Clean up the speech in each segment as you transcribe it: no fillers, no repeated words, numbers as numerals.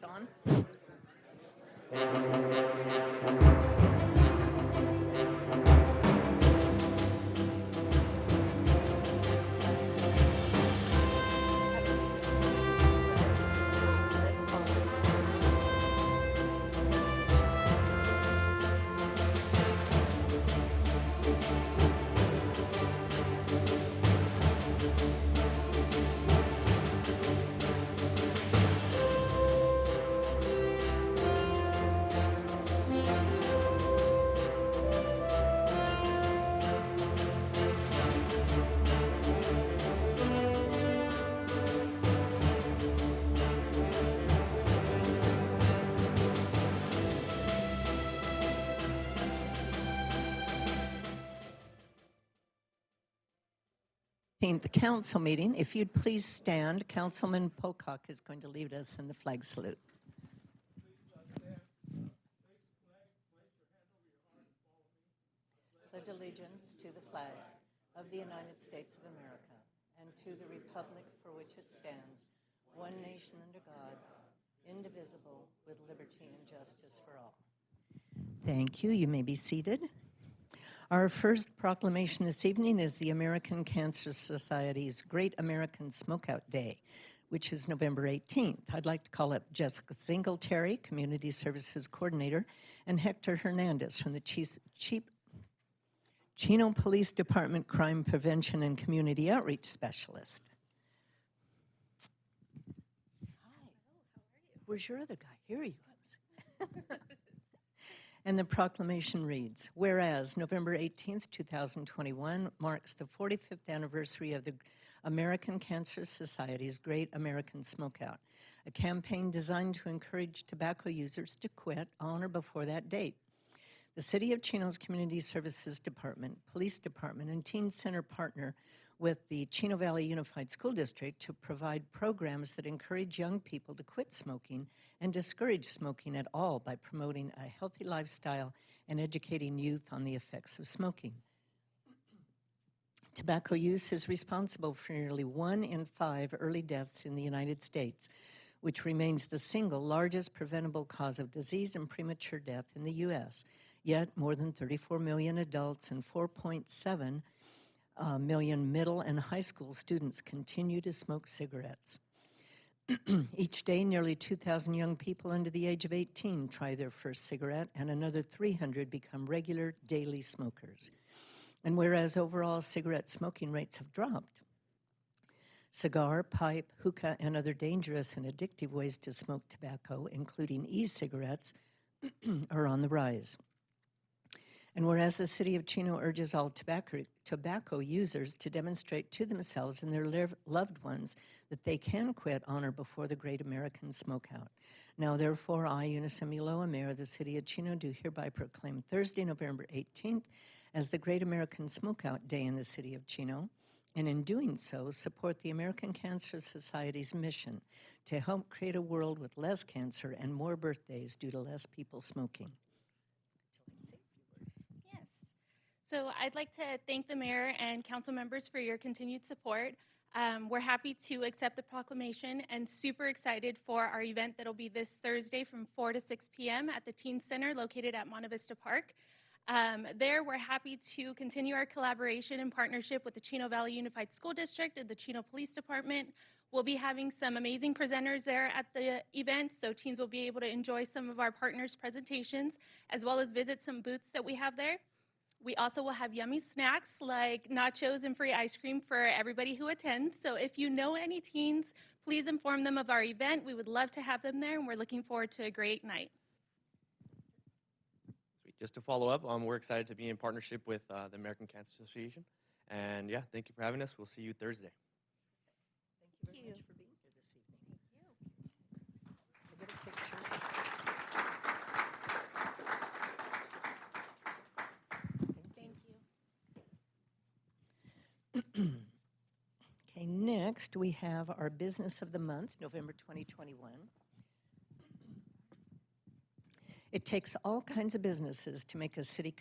It's on. The council meeting. If you'd please stand, Councilman Pocock is going to lead us in the flag salute. Pledge allegiance to the flag of the United States of America and to the republic for which it stands, one nation under God, indivisible, with liberty and justice for all. Thank you. You may be seated. Our first proclamation this evening is the American Cancer Society's Great American Smokeout Day, which is November 18th. I'd like to call up Jessica Singletary, Community Services Coordinator, and Hector Hernandez from the Chino Police Department Crime Prevention and Community Outreach Specialist. Hi. How are you? Where's your other guy? Here he was. And the proclamation reads, whereas November 18th, 2021 marks the 45th anniversary of the American Cancer Society's Great American Smokeout, a campaign designed to encourage tobacco users to quit on or before that date. The City of Chino's Community Services Department, Police Department, and Teen Center partner with the Chino Valley Unified School District to provide programs that encourage young people to quit smoking and discourage smoking at all by promoting a healthy lifestyle and educating youth on the effects of smoking. Tobacco use is responsible for nearly 1 in 5 early deaths in the United States, which remains the single largest preventable cause of disease and premature death in the U.S. Yet, more than 34 million adults and 4.7 million middle and high school students continue to smoke cigarettes. Each day, nearly 2,000 young people under the age of 18 try their first cigarette, and another 300 become regular daily smokers. And whereas overall cigarette smoking rates have dropped, cigar, pipe, hookah, and other dangerous and addictive ways to smoke tobacco, including e-cigarettes, are on the rise. And whereas the City of Chino urges all tobacco users to demonstrate to themselves and their loved ones that they can quit on or before the Great American Smokeout. Now, therefore, I, Eunice Miloa, Mayor of the City of Chino, do hereby proclaim Thursday, November 18th, as the Great American Smokeout Day in the City of Chino, and in doing so, support the American Cancer Society's mission to help create a world with less cancer and more birthdays due to less people smoking. So I'd like to thank the mayor and council members for your continued support. We're happy to accept the proclamation and super excited for our event that'll be this Thursday from 4 to 6 p.m. at the Teen Center located at Monte Vista Park. There, we're happy to continue our collaboration and partnership with the Chino Valley Unified School District and the Chino Police Department. We'll be having some amazing presenters there at the event, so teens will be able to enjoy some of our partners' presentations, as well as visit some booths that we have there. We also will have yummy snacks like nachos and free ice cream for everybody who attends. So if you know any teens, please inform them of our event. We would love to have them there, and we're looking forward to a great night. Just to follow up, we're excited to be in partnership with the American Cancer Association. And yeah, thank you for having us. We'll see you Thursday. Thank you very much for being here this evening. Thank you. I'll get a picture. Okay, next we have our business of the month, November 2021. It takes all kinds of businesses to make a city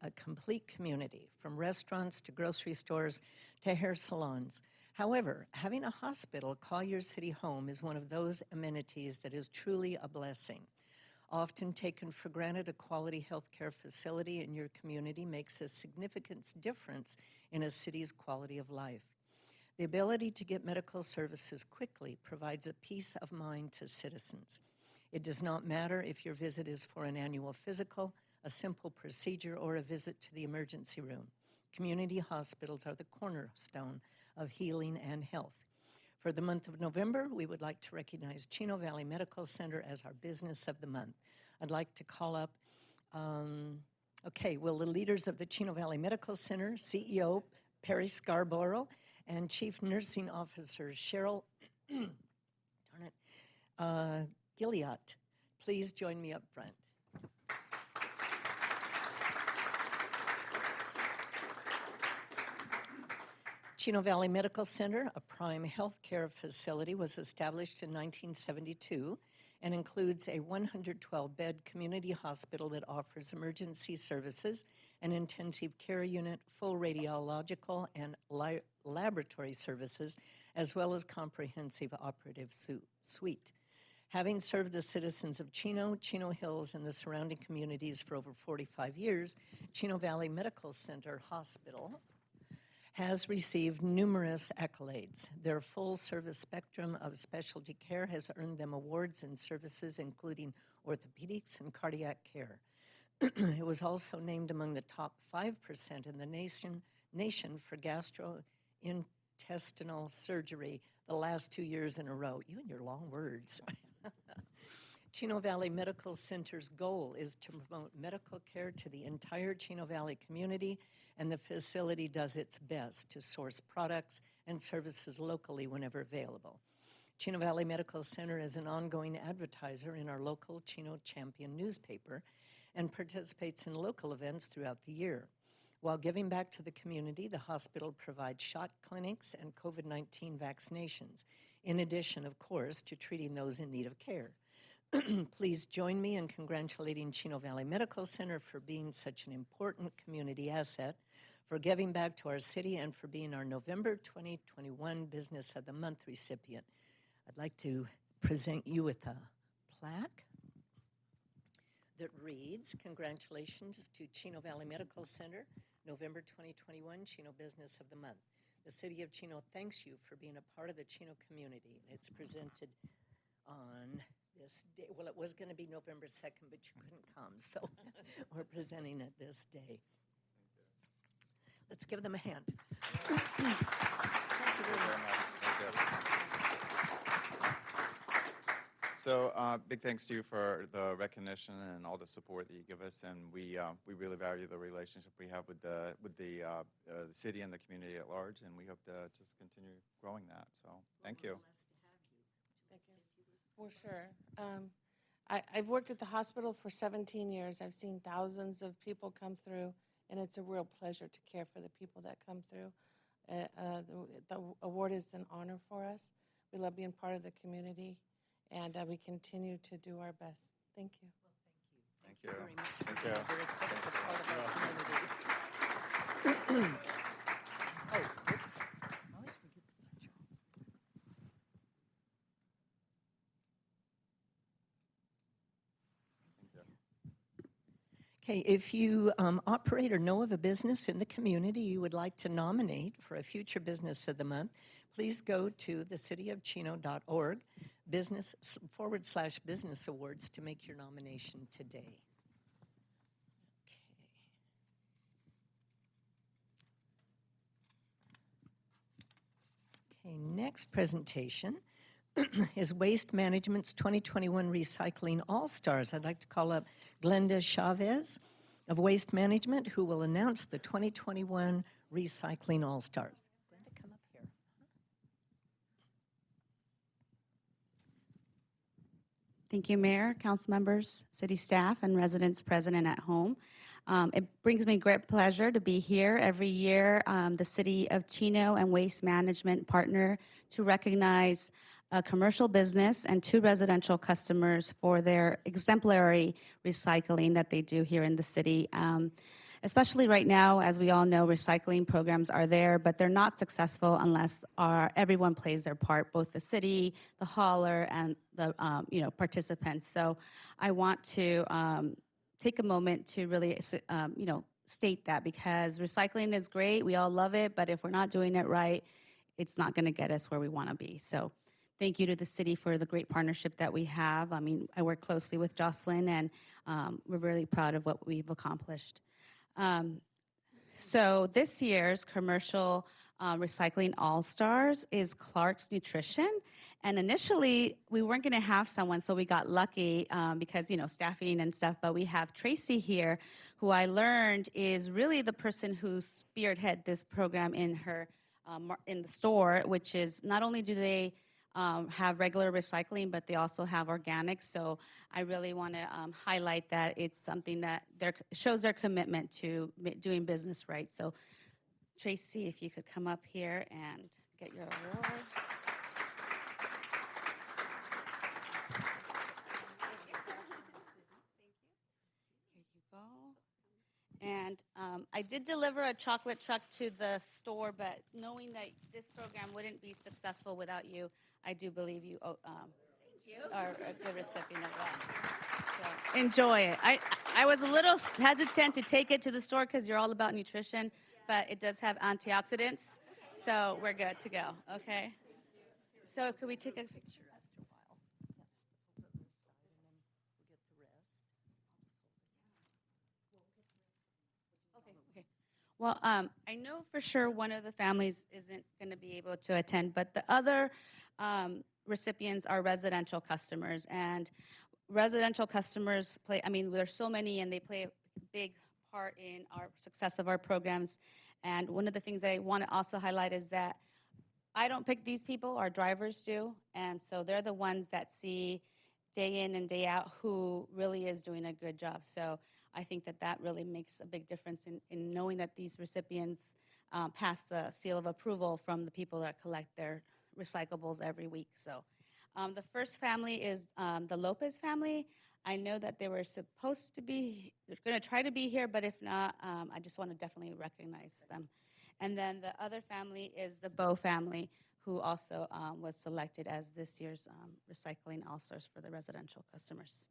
a complete community, from restaurants to grocery stores to hair salons. However, having a hospital call your city home is one of those amenities that is truly a blessing. Often taken for granted, a quality healthcare facility in your community makes a significant difference in a city's quality of life. The ability to get medical services quickly provides a peace of mind to citizens. It does not matter if your visit is for an annual physical, a simple procedure, or a visit to the emergency room. Community hospitals are the cornerstone of healing and health. For the month of November, we would like to recognize Chino Valley Medical Center as our business of the month. I'd like to call up, the leaders of the Chino Valley Medical Center, CEO Perry Scarborough, and Chief Nursing Officer Cheryl Gilliott. Please join me up front. Chino Valley Medical Center, a prime healthcare facility, was established in 1972 and includes a 112-bed community hospital that offers emergency services, an intensive care unit, full radiological and laboratory services, as well as comprehensive operative suite. Having served the citizens of Chino, Chino Hills, and the surrounding communities for over 45 years, Chino Valley Medical Center Hospital has received numerous accolades. Their full service spectrum of specialty care has earned them awards and services including orthopedics and cardiac care. It was also named among the top 5% in the nation for gastrointestinal surgery the last 2 years in a row. You and your long words. Chino Valley Medical Center's goal is to promote medical care to the entire Chino Valley community, and the facility does its best to source products and services locally whenever available. Chino Valley Medical Center is an ongoing advertiser in our local Chino Champion newspaper and participates in local events throughout the year. While giving back to the community, the hospital provides shot clinics and COVID-19 vaccinations, in addition, of course, to treating those in need of care. Please join me in congratulating Chino Valley Medical Center for being such an important community asset, for giving back to our city, and for being our November 2021 Business of the Month recipient. I'd like to present you with a plaque that reads, "Congratulations to Chino Valley Medical Center, November 2021 Chino Business of the Month. The City of Chino thanks you for being a part of the Chino community." It's presented on this day. Well, it was going to be November 2nd, but you couldn't come, so we're presenting it this day. Let's give them a hand. Thank you very much. So big thanks to you for the recognition and all the support that you give us, and we really value the relationship we have with the city and the community at large, and we hope to just continue growing that. So thank you. For sure. I've worked at the hospital for 17 years. I've seen thousands of people come through, and it's a real pleasure to care for the people that come through. The award is an honor for us. We love being part of the community, and we continue to do our best. Thank you. Well, thank you. Thank you. Very much for Thank being you. a very critical part of our community. Oh, oops. I always forget the pledge. Okay, if you operate or know of a business in the community you would like to nominate for a future Business of the Month, please go to thecityofchino.org /business awards to make your nomination today. Okay, next presentation is Waste Management's 2021 Recycling All-Stars. I'd like to call up Glenda Chavez of Waste Management, who will announce the 2021 Recycling All-Stars. Glenda, come up here. Thank you, Mayor, council members, city staff, and residents present and at home. It brings me great pleasure to be here every year. The City of Chino and Waste Management partner to recognize a commercial business and 2 residential customers for their exemplary recycling that they do here in the city. especially right now, as we all know, recycling programs are there, but they're not successful unless everyone plays their part, both the city, the hauler, and the participants. So I want to take a moment to really state that, because recycling is great, we all love it, but if we're not doing it right, it's not going to get us where we want to be. So thank you to the city for the great partnership that we have. I mean, I work closely with Jocelyn, and we're really proud of what we've accomplished. So this year's commercial recycling all-stars is Clark's Nutrition. And initially, we weren't going to have someone, so we got lucky because, staffing and stuff. But we have Tracy here, who I learned is really the person who spearheaded this program in her in the store, which is not only do they have regular recycling, but they also have organics. So I really want to highlight that it's something that shows their commitment to doing business right. So Tracy, if you could come up here and get your award. Here you go. And I did deliver a chocolate truck to the store, but knowing that this program wouldn't be successful without you, I do believe you are a good recipient of that. So enjoy it. I was a little hesitant to take it to the store because you're all about nutrition, but it does have antioxidants, so we're good to go, okay? So could we take a picture? Well, I know for sure one of the families isn't going to be able to attend, but the other recipients are residential customers. And residential customers there's so many, and they play a big part in our success of our programs. And one of the things I want to also highlight is that I don't pick these people, our drivers do. And so they're the ones that see day in and day out who really is doing a good job. So I think that really makes a big difference in knowing that these recipients pass the seal of approval from the people that collect their recyclables every week. So the first family is the Lopez family. I know that they were supposed to be, they're going to try to be here, but if not, I just want to definitely recognize them. And then the other family is the Bow family, who also was selected as this year's recycling all-stars for the residential customers.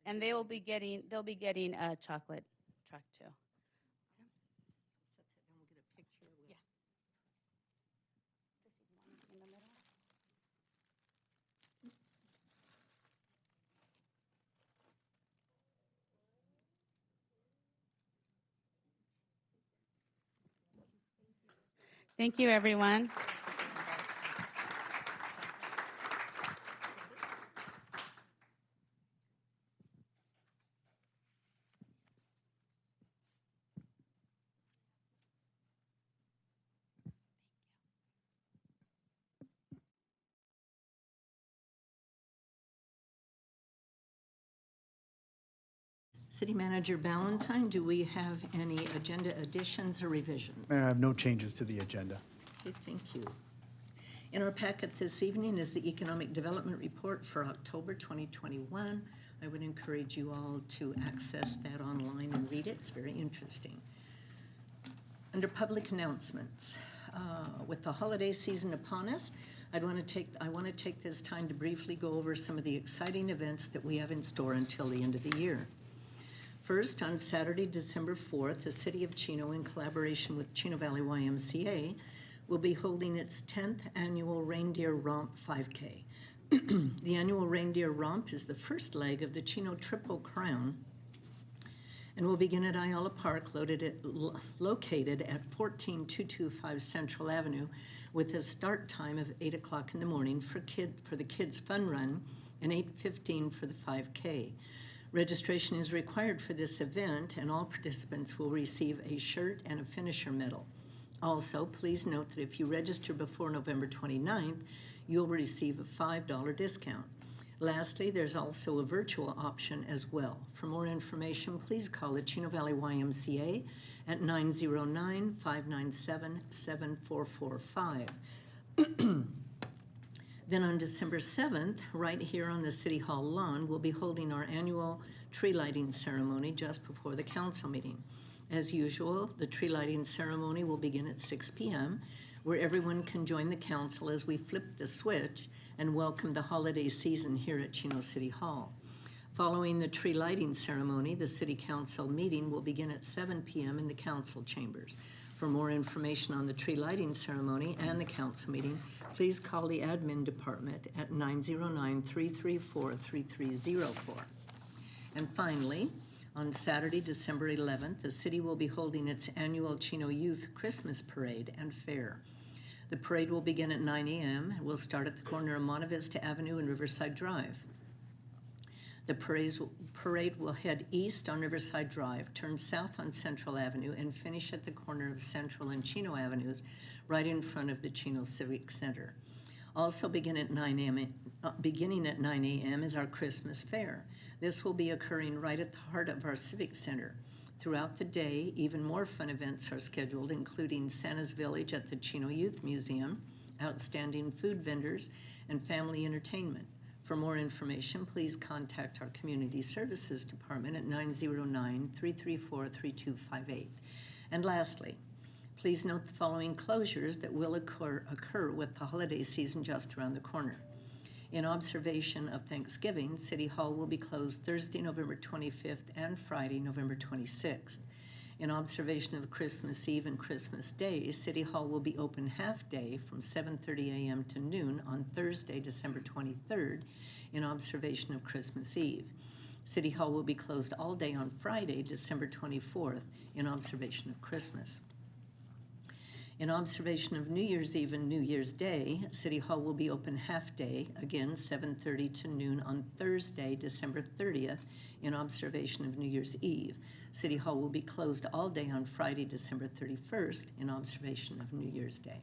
And they'll be getting a chocolate truck too. Yeah. In the middle. Thank you, everyone. City Manager Ballantyne, do we have any agenda additions or revisions? Mayor, I have no changes to the agenda. Okay, thank you. In our packet this evening is the Economic Development Report for October 2021. I would encourage you all to access that online and read it. It's very interesting. Under public announcements, with the holiday season upon us, I want to take this time to briefly go over some of the exciting events that we have in store until the end of the year. First, on Saturday, December 4th, the City of Chino, in collaboration with Chino Valley YMCA, will be holding its 10th annual Reindeer Romp 5K. The annual Reindeer Romp is the first leg of the Chino Triple Crown and will begin at Ayala Park, located at 14225 Central Avenue, with a start time of 8 o'clock in the morning for the Kids Fun Run and 8:15 for the 5K. Registration is required for this event, and all participants will receive a shirt and a finisher medal. Also, please note that if you register before November 29th, you'll receive a $5 discount. Lastly, there's also a virtual option as well. For more information, please call the Chino Valley YMCA at 909-597-7445. Then on December 7th, right here on the City Hall lawn, we'll be holding our annual tree lighting ceremony just before the council meeting. As usual, the tree lighting ceremony will begin at 6 p.m., where everyone can join the council as we flip the switch and welcome the holiday season here at Chino City Hall. Following the tree lighting ceremony, the City Council meeting will begin at 7 p.m. in the council chambers. For more information on the tree lighting ceremony and the council meeting, please call the admin department at 909-334-3304. And finally, on Saturday, December 11th, the city will be holding its annual Chino Youth Christmas Parade and Fair. The parade will begin at 9 a.m. and will start at the corner of Monte Vista Avenue and Riverside Drive. The parade will head east on Riverside Drive, turn south on Central Avenue, and finish at the corner of Central and Chino Avenues, right in front of the Chino Civic Center. Also beginning at 9 a.m. is our Christmas Fair. This will be occurring right at the heart of our Civic Center. Throughout the day, even more fun events are scheduled, including Santa's Village at the Chino Youth Museum, outstanding food vendors, and family entertainment. For more information, please contact our Community Services Department at 909-334-3258. And lastly, please note the following closures that will occur with the holiday season just around the corner. In observation of Thanksgiving, City Hall will be closed Thursday, November 25th and Friday, November 26th. In observation of Christmas Eve and Christmas Day, City Hall will be open half-day from 7:30 a.m. to noon on Thursday, December 23rd, in observation of Christmas Eve. City Hall will be closed all day on Friday, December 24th, in observation of Christmas. In observation of New Year's Eve and New Year's Day, City Hall will be open half-day, again 7:30 to noon on Thursday, December 30th, in observation of New Year's Eve. City Hall will be closed all day on Friday, December 31st, in observation of New Year's Day.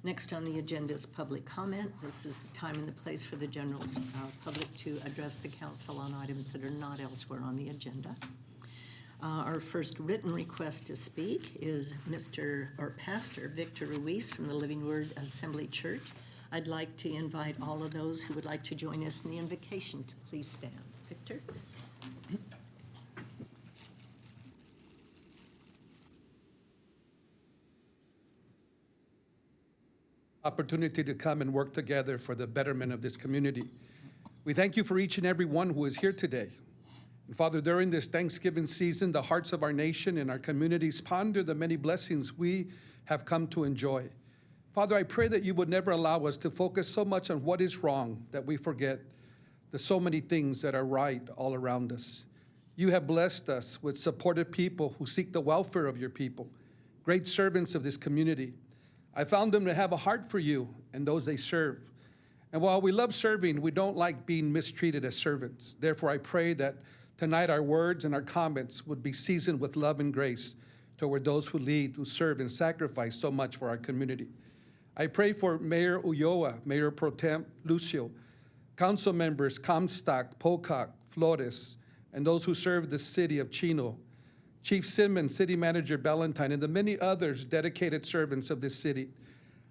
Next on the agenda is public comment. This is the time and the place for the general public to address the council on items that are not elsewhere on the agenda. Our first written request to speak is Pastor Victor Ruiz from the Living Word Assembly Church. I'd like to invite all of those who would like to join us in the invocation to please stand. Victor? Opportunity to come and work together for the betterment of this community. We thank you for each and every one who is here today. And Father, during this Thanksgiving season, the hearts of our nation and our communities ponder the many blessings we have come to enjoy. Father, I pray that you would never allow us to focus so much on what is wrong that we forget the so many things that are right all around us. You have blessed us with supportive people who seek the welfare of your people, great servants of this community. I found them to have a heart for you and those they serve. And while we love serving, we don't like being mistreated as servants. Therefore, I pray that tonight our words and our comments would be seasoned with love and grace toward those who lead, who serve, and sacrifice so much for our community. I pray for Mayor Ulloa, Mayor Pro Tem Lucio, council members Comstock, Pocock, Flores, and those who serve the city of Chino, Chief Simmons, City Manager Ballantyne, and the many others dedicated servants of this city.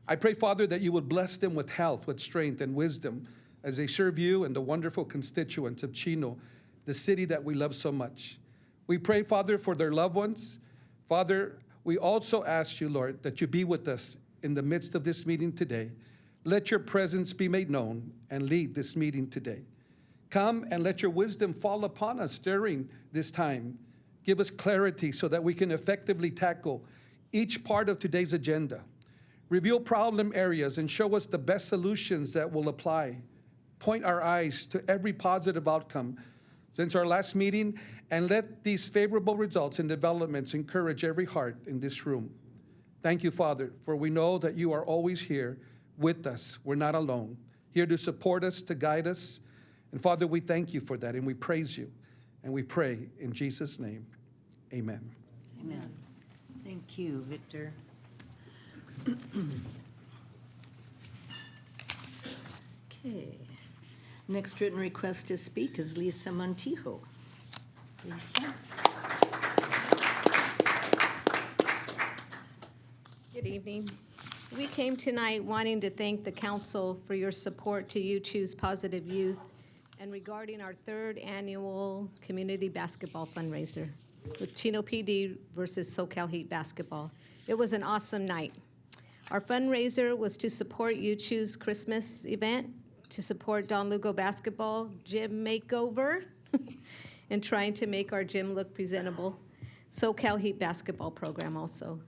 I pray, Father, that you would bless them with health, with strength, and wisdom as they serve you and the wonderful constituents of Chino, the city that we love so much. We pray, Father, for their loved ones. Father, we also ask you, Lord, that you be with us in the midst of this meeting today. Let your presence be made known and lead this meeting today. Come and let your wisdom fall upon us during this time. Give us clarity so that we can effectively tackle each part of today's agenda. Reveal problem areas and show us the best solutions that will apply. Point our eyes to every positive outcome since our last meeting, and let these favorable results and developments encourage every heart in this room. Thank you, Father, for we know that you are always here with us. We're not alone, here to support us, to guide us. And Father, we thank you for that, and we praise you, and we pray in Jesus' name. Amen. Amen. Thank you, Victor. Okay. Next written request to speak is Lisa Montijo. Lisa? Good evening. We came tonight wanting to thank the council for your support to You Choose Positive Youth and regarding our third annual community basketball fundraiser. with Chino PD versus SoCal Heat basketball. It was an awesome night. Our fundraiser was to support You Choose Christmas event, to support Don Lugo basketball gym makeover, and trying to make our gym look presentable. SoCal Heat basketball program also.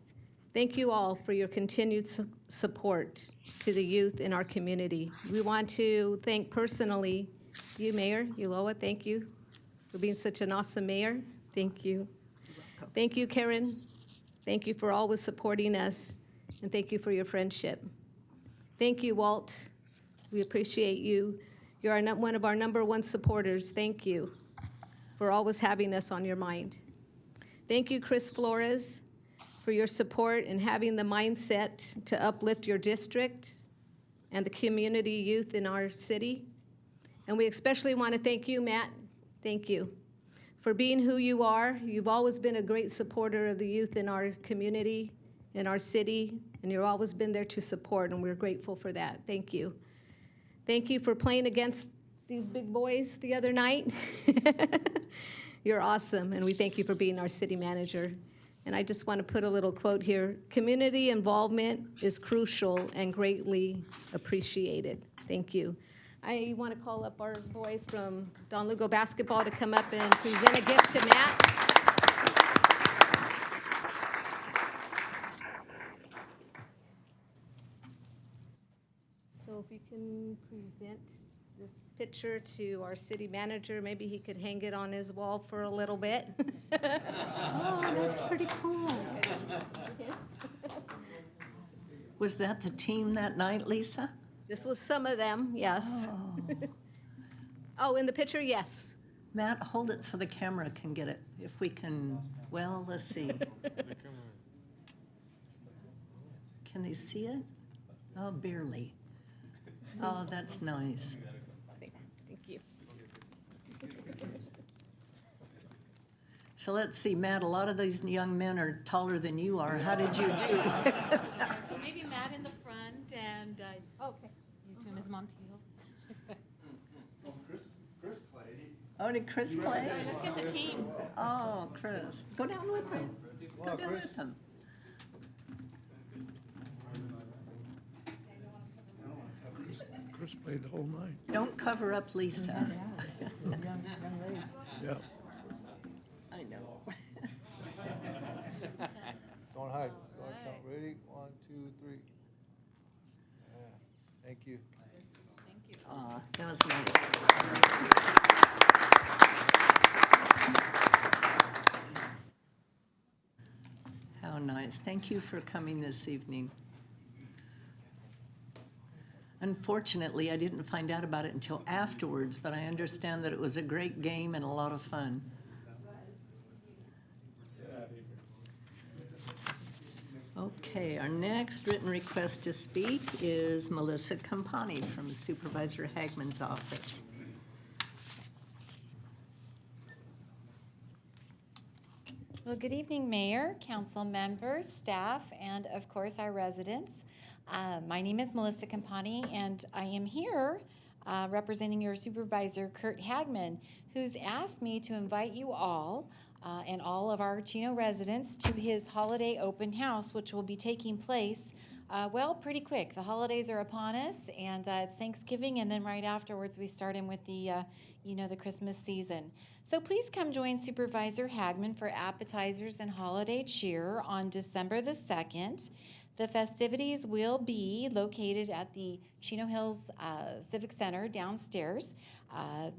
Thank you all for your continued support to the youth in our community. We want to thank personally you, Mayor Ulloa, thank you for being such an awesome mayor. Thank you. Thank you, Karen. Thank you for always supporting us, and thank you for your friendship. Thank you, Walt. We appreciate you. You're one of our #1 supporters. Thank you for always having us on your mind. Thank you, Chris Flores, for your support and having the mindset to uplift your district and the community youth in our city. And we especially want to thank you, Matt. Thank you for being who you are. You've always been a great supporter of the youth in our community, in our city, and you've always been there to support, and we're grateful for that. Thank you. Thank you for playing against these big boys the other night. You're awesome, and we thank you for being our city manager. And I just want to put a little quote here. Community involvement is crucial and greatly appreciated. Thank you. I want to call up our boys from Don Lugo basketball to come up and present a gift to Matt. So if you can present this picture to our city manager, maybe he could hang it on his wall for a little bit. Oh, that's pretty cool. Was that the team that night, Lisa? This was some of them, yes. Oh, in the picture, yes. Matt, hold it so the camera can get it. If we can, well, let's see. Can they see it? Oh, barely. Oh, that's nice. Thank you. So let's see, Matt, a lot of these young men are taller than you are. How did you do? So maybe Matt in the front and Okay. you two, Ms. Montiel. Oh, did Chris play? Let's get the team. Oh, Chris. Go down with him. Go down with him. Chris played the whole night. Don't cover up Lisa. Yeah. I know. Don't hide. Don't count. Ready? 1, 2, 3. Yeah. Thank you. Thank you. Aw, that was nice. How nice. Thank you for coming this evening. Unfortunately, I didn't find out about it until afterwards, but I understand that it was a great game and a lot of fun. Okay, our next written request to speak is Melissa Campani from Supervisor Hagman's office. Well, good evening, Mayor, council members, staff, and of course our residents. My name is Melissa Campani, and I am here representing your supervisor, Kurt Hagman, who's asked me to invite you all and all of our Chino residents to his holiday open house, which will be taking place, well, pretty quick. The holidays are upon us, and it's Thanksgiving, and then right afterwards we start in with the, the Christmas season. So please come join Supervisor Hagman for appetizers and holiday cheer on December the 2nd. The festivities will be located at the Chino Hills Civic Center downstairs.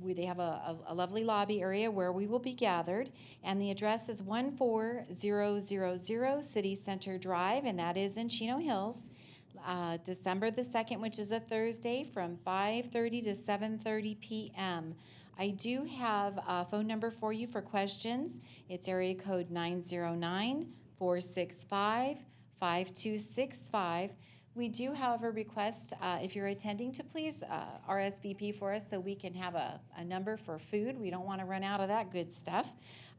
They have a lovely lobby area where we will be gathered, and the address is 14000 City Center Drive, and that is in Chino Hills. December the 2nd, which is a Thursday, from 5:30 to 7:30 p.m. I do have a phone number for you for questions. It's area code 909-465-5265. We do, however, request if you're attending to please RSVP for us so we can have a number for food. We don't want to run out of that good stuff.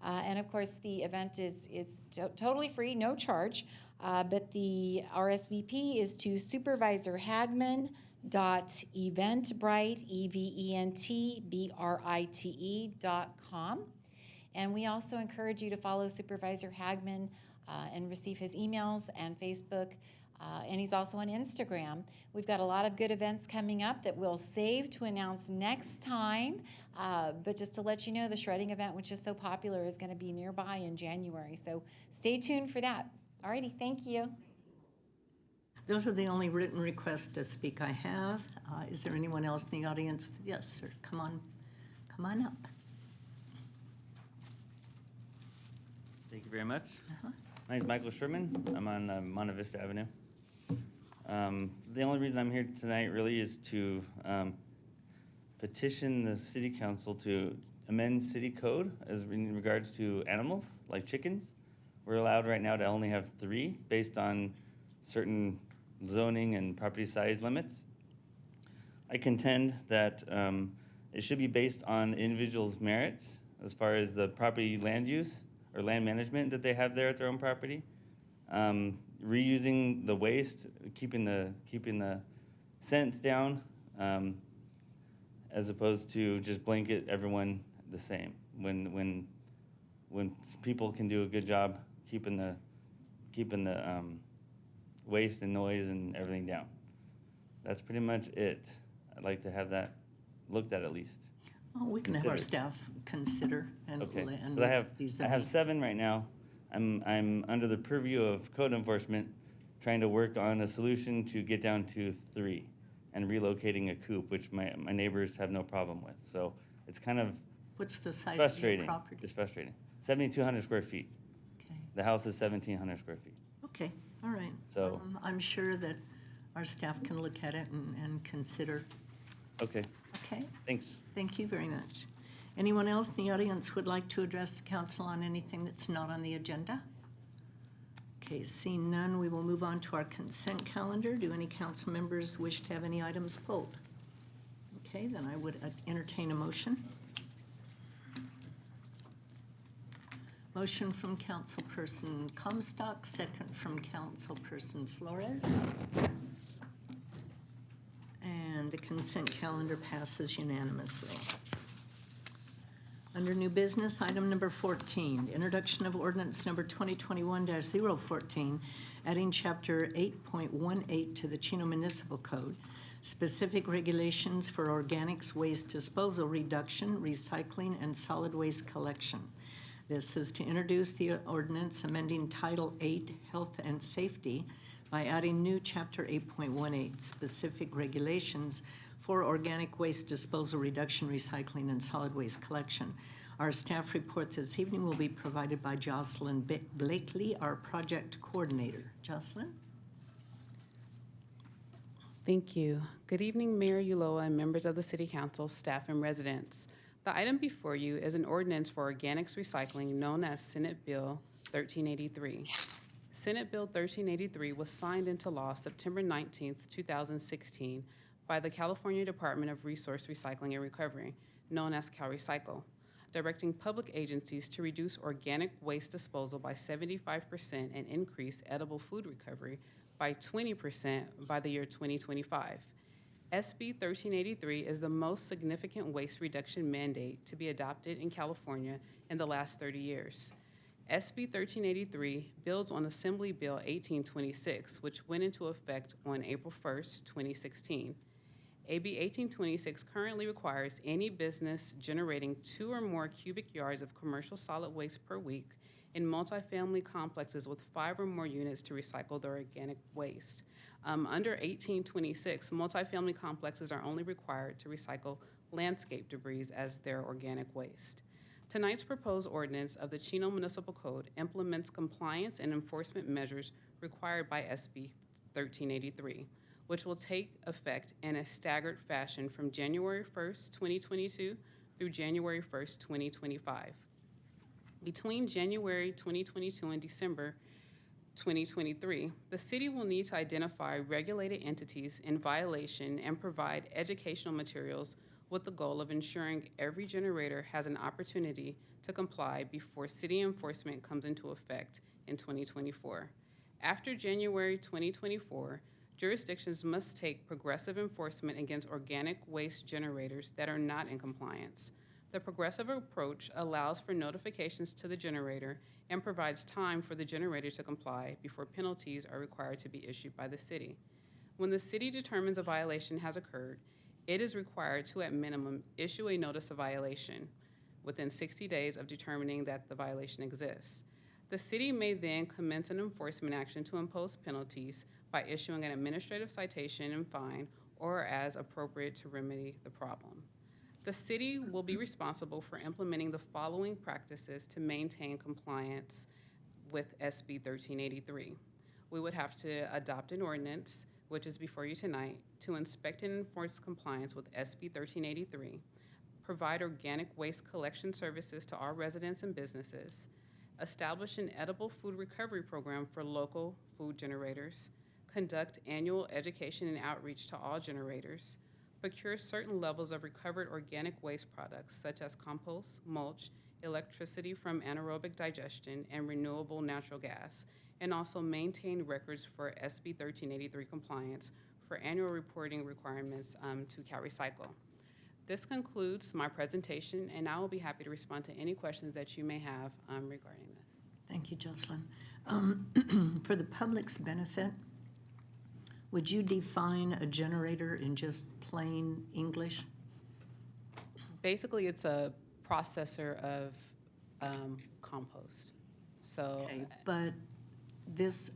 And of course, the event is totally free, no charge. But the RSVP is to supervisorhagman.eventbrite, EVENTBRITE.com. And we also encourage you to follow Supervisor Hagman and receive his emails and Facebook. And he's also on Instagram. We've got a lot of good events coming up that we'll save to announce next time. But just to let you know, the shredding event, which is so popular, is going to be nearby in January. So stay tuned for that. Alrighty, thank you. Those are the only written requests to speak I have. Is there anyone else in the audience? Yes, sir. Come on up. Thank you very much. My name is Michael Sherman. I'm on Monte Vista Avenue. The only reason I'm here tonight really is to petition the city council to amend city code as in regards to animals like chickens. We're allowed right now to only have 3 based on certain zoning and property size limits. I contend that it should be based on individuals' merits as far as the property land use or land management that they have there at their own property. Reusing the waste, keeping the cents down, as opposed to just blanket everyone the same. When people can do a good job keeping the waste and noise and everything down. That's pretty much it. I'd like to have that looked at least. Oh, we can have our staff consider and, Okay. and So look at these. I have 7 right now. I'm under the purview of code enforcement, trying to work on a solution to get down to 3 and relocating a coop, which my neighbors have no problem with. So it's kind of What's the size of your frustrating. property? It's frustrating. 7,200 square feet. Okay. The house is 1,700 square feet. Okay, all right. So- I'm sure that our staff can look at it and consider. Okay, Okay, thanks. thank you very much. Anyone else in the audience would like to address the council on anything that's not on the agenda? Okay, seeing none, we will move on to our consent calendar. Do any council members wish to have any items pulled? Okay, then I would entertain a motion. Motion from Councilperson Comstock, second from Councilperson Flores. And the consent calendar passes unanimously. Under new business, item number 14, introduction of ordinance number 2021-014, adding chapter 8.18 to the Chino Municipal Code, specific regulations for organics waste disposal reduction, recycling, and solid waste collection. This is to introduce the ordinance amending Title 8, Health and Safety, by adding new Chapter 8.18, specific regulations for organic waste disposal reduction, recycling, and solid waste collection. Our staff report this evening will be provided by Jocelyn Blakely, our project coordinator. Jocelyn? Thank you. Good evening, Mayor Ulloa and members of the City Council, staff, and residents. The item before you is an ordinance for organics recycling known as Senate Bill 1383. Senate Bill 1383 was signed into law September 19th, 2016 by the California Department of Resource Recycling and Recovery, known as CalRecycle, directing public agencies to reduce organic waste disposal by 75% and increase edible food recovery by 20% by the year 2025. SB 1383 is the most significant waste reduction mandate to be adopted in California in the last 30 years. SB 1383 builds on Assembly Bill 1826, which went into effect on April 1st, 2016. AB 1826 currently requires any business generating 2 or more cubic yards of commercial solid waste per week in multifamily complexes with 5 or more units to recycle their organic waste. Under 1826, multifamily complexes are only required to recycle landscape debris as their organic waste. Tonight's proposed ordinance of the Chino Municipal Code implements compliance and enforcement measures required by SB 1383, which will take effect in a staggered fashion from January 1st, 2022 through January 1st, 2025. Between January 2022 and December 2023, the city will need to identify regulated entities in violation and provide educational materials with the goal of ensuring every generator has an opportunity to comply before city enforcement comes into effect in 2024. After January 2024, jurisdictions must take progressive enforcement against organic waste generators that are not in compliance. The progressive approach allows for notifications to the generator and provides time for the generator to comply before penalties are required to be issued by the city. When the city determines a violation has occurred, it is required to, at minimum, issue a notice of violation within 60 days of determining that the violation exists. The city may then commence an enforcement action to impose penalties by issuing an administrative citation and fine, or as appropriate to remedy the problem. The city will be responsible for implementing the following practices to maintain compliance with SB 1383. We would have to adopt an ordinance, which is before you tonight, to inspect and enforce compliance with SB 1383, provide organic waste collection services to all residents and businesses, establish an edible food recovery program for local food generators, conduct annual education and outreach to all generators, procure certain levels of recovered organic waste products such as compost, mulch, electricity from anaerobic digestion, and renewable natural gas, and also maintain records for SB 1383 compliance for annual reporting requirements to CalRecycle. This concludes my presentation, and I will be happy to respond to any questions that you may have regarding this. Thank you, Jocelyn. For the public's benefit, would you define a generator in just plain English? Basically, it's a processor of compost. So, Okay, but this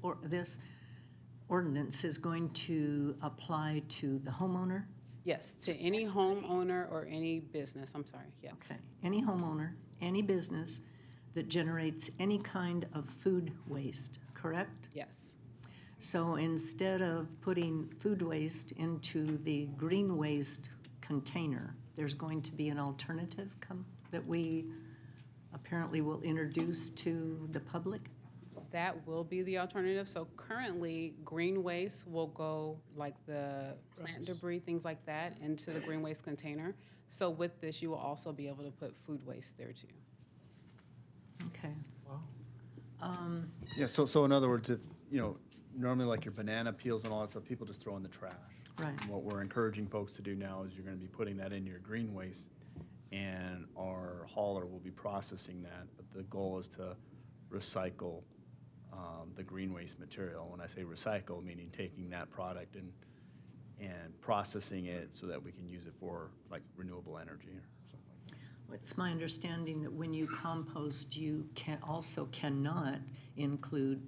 ordinance is going to apply to the homeowner? yes, to any homeowner or any business, I'm sorry, yes. Okay, any homeowner, any business that generates any kind of food waste, correct? Yes. So instead of putting food waste into the green waste container, there's going to be an alternative that we apparently will introduce to the public? That will be the alternative. So currently, green waste will go, like the plant debris, things like that, into the green waste container. So with this, you will also be able to put food waste there too. Okay. Yeah, so in other words, if, normally like your banana peels and all that stuff, people just throw in the trash. Right. And what we're encouraging folks to do now is you're gonna be putting that in your green waste, and our hauler will be processing that, but the goal is to recycle the green waste material. When I say recycle, meaning taking that product and processing it so that we can use it for like renewable energy or something like that. It's my understanding that when you compost, you cannot include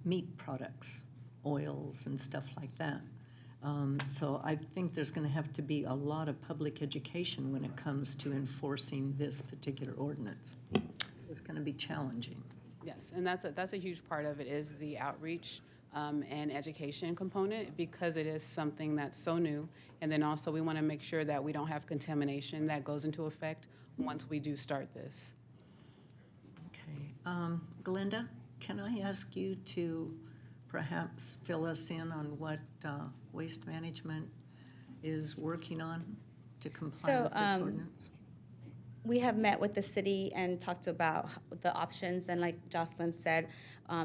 meat products, oils and stuff like that. So I think there's going to have to be a lot of public education when it comes to enforcing this particular ordinance. This is going to be challenging. Yes, and that's a huge part of it is the outreach and education component, because it is something that's so new. And then also we want to make sure that we don't have contamination that goes into effect once we do start this. Okay. Glenda, can I ask you to perhaps fill us in on what Waste Management is working on to comply with this ordinance? We have met with the city and talked about the options, and like Jocelyn said,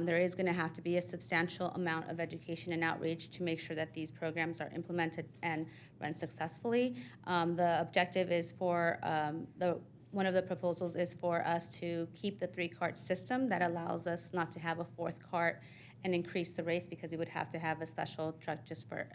there is going to have to be a substantial amount of education and outreach to make sure that these programs are implemented and run successfully. The objective is for one of the proposals is for us to keep the 3-cart system that allows us not to have a 4th cart and increase the rates, because we would have to have a special truck just for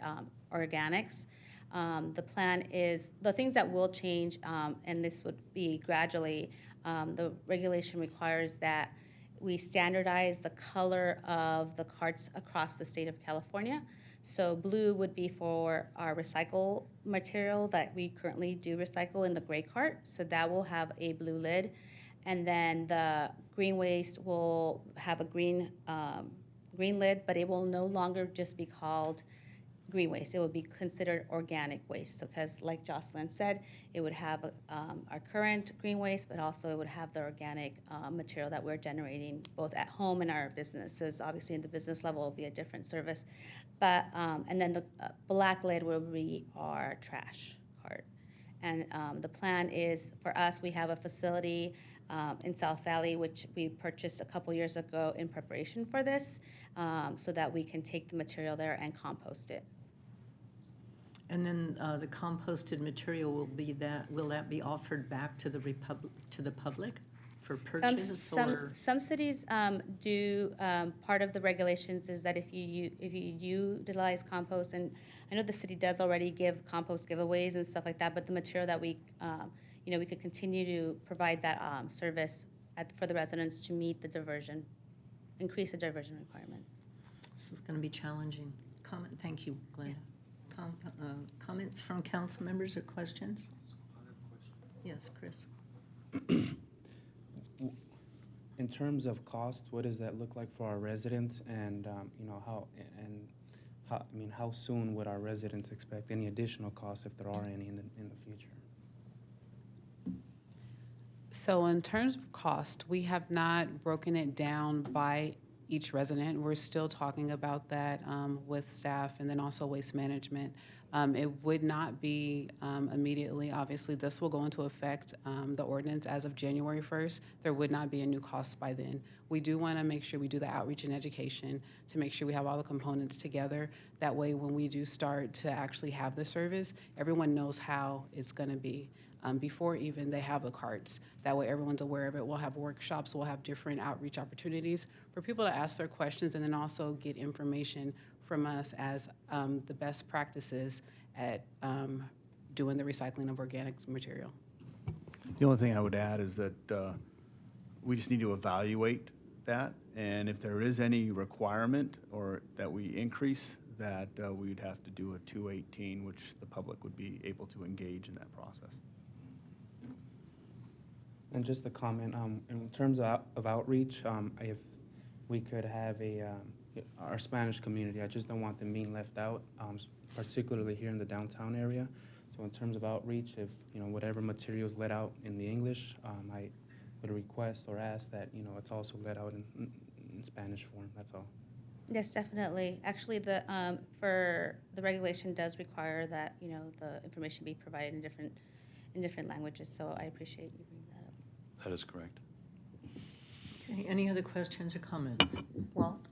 organics. The plan is, the things that will change, and this would be gradually, the regulation requires that we standardize the color of the carts across the state of California. So blue would be for our recycle material that we currently do recycle in the gray cart, so that will have a blue lid. And then the green waste will have a green lid, but it will no longer just be called green waste. It will be considered organic waste. So, because like Jocelyn said, it would have our current green waste, but also it would have the organic material that we're generating both at home and our businesses. Obviously, in the business level, it will be a different service. But, and then the black lid will be our trash cart. And the plan is for us, we have a facility in South Valley, which we purchased a couple years ago in preparation for this, so that we can take the material there and compost it. And then the composted material will that be offered back to the public for purchase or? Some cities do, part of the regulations is that if you utilize compost, and I know the city does already give compost giveaways and stuff like that, but the material that we could continue to provide that service for the residents to meet the diversion, increase the diversion requirements. This is going to be challenging. Thank you, Glenda. Comments from council members or questions? Yes, Chris. In terms of cost, what does that look like for our residents, and how soon would our residents expect any additional costs, if there are any, in the future? So in terms of cost, we have not broken it down by each resident. We're still talking about that with staff and then also waste management. It would not be immediately. Obviously, this will go into effect, the ordinance, as of January 1st. There would not be a new cost by then. We do want to make sure we do the outreach and education to make sure we have all the components together. That way, when we do start to actually have the service, everyone knows how it's going to be. Before even they have the carts. That way everyone's aware of it. We'll have workshops, we'll have different outreach opportunities for people to ask their questions and then also get information from us as the best practices at doing the recycling of organic material. The only thing I would add is that we just need to evaluate that, and if there is any requirement or that we increase that, we would have to do a 218, which the public would be able to engage in that process. And just a comment, in terms of outreach, if we could have our Spanish community, I just don't want them being left out, particularly here in the downtown area. So in terms of outreach, if whatever material is let out in the English, I would request or ask that it's also let out in Spanish form. That's all. Yes, definitely. Actually, for the regulation does require that the information be provided in different languages. So I appreciate you bringing that up. That is correct. Okay, any other questions or comments? Walt?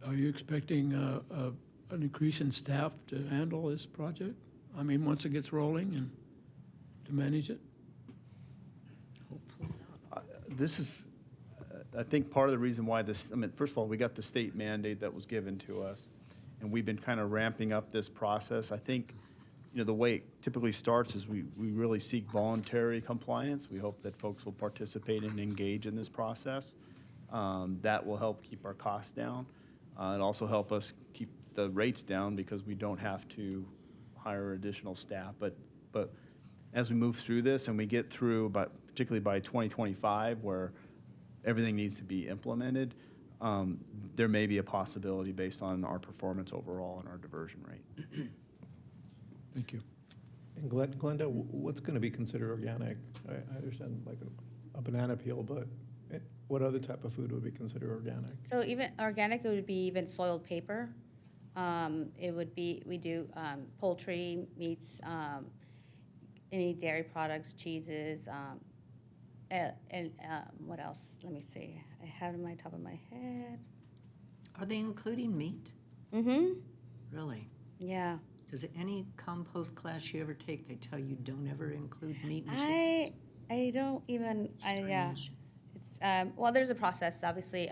Are you expecting an increase in staff to handle this project? I mean, once it gets rolling and to manage it? Hopefully not. This is, I think, part of the reason why first of all, we got the state mandate that was given to us, and we've been kind of ramping up this process. I think, the way it typically starts is we really seek voluntary compliance. We hope that folks will participate and engage in this process. That will help keep our costs down. It also help us keep the rates down because we don't have to hire additional staff. But as we move through this and we get through, particularly by 2025, where everything needs to be implemented, there may be a possibility based on our performance overall and our diversion rate. Thank you. And Glenda, what's going to be considered organic? I understand like a banana peel, but what other type of food would be considered organic? So even organic, it would be even soiled paper. It would be, we do poultry, meats, any dairy products, cheeses, and what else? Let me see. I have it on my top of my head. Are they including meat? Mm-hmm. Really? Yeah. Because any compost class you ever take, they tell you don't ever include meat and cheeses. I don't even, Yeah. It's, well, there's a process, obviously,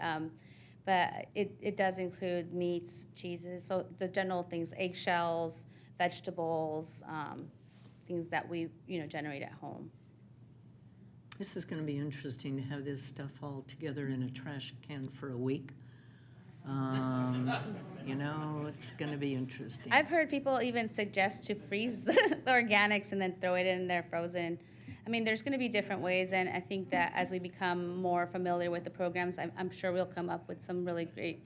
but it does include meats, cheeses, so the general things, eggshells, vegetables, things that we, generate at home. This is going to be interesting to have this stuff all together in a trash can for a week. It's going to be interesting. I've heard people even suggest to freeze the organics and then throw it in there frozen. I mean, there's going to be different ways, and I think that as we become more familiar with the programs, I'm sure we'll come up with some really great,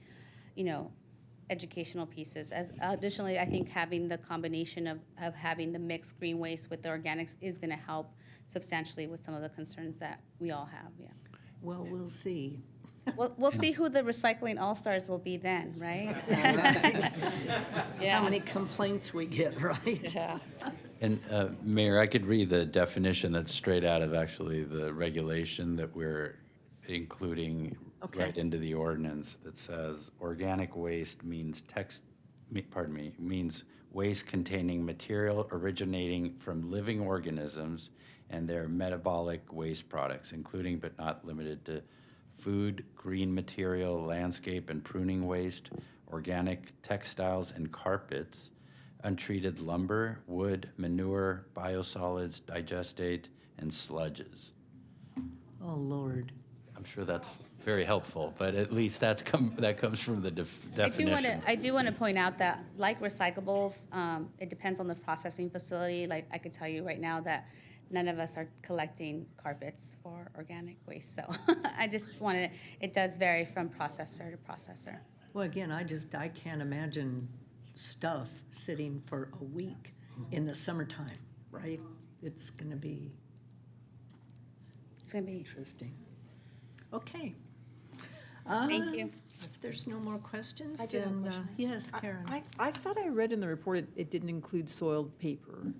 educational pieces. Additionally, I think having the combination of having the mixed green waste with the organics is going to help substantially with some of the concerns that we all have. Yeah. Well, we'll see. We'll see who the recycling all-stars will be then, right? How many complaints we get, right? Yeah. And Mayor, I could read the definition that's straight out of actually the regulation that we're including right into the ordinance that says organic waste means means waste containing material originating from living organisms and their metabolic waste products, including but not limited to food, green material, landscape and pruning waste, organic textiles and carpets, untreated lumber, wood, manure, biosolids, digestate, and sludges. Oh, Lord. I'm sure that's very helpful, but at least that comes from the definition. I do want to point out that, like recyclables, it depends on the processing facility. Like, I could tell you right now that none of us are collecting carpets for organic waste. So I just wanted, it does vary from processor to processor. Well, again, I can't imagine stuff sitting for a week in the summertime, right? It's going to be interesting. Okay. Thank you. If there's no more questions, I do have a then, question. yes, Karen. I thought I read in the report it didn't include soiled paper,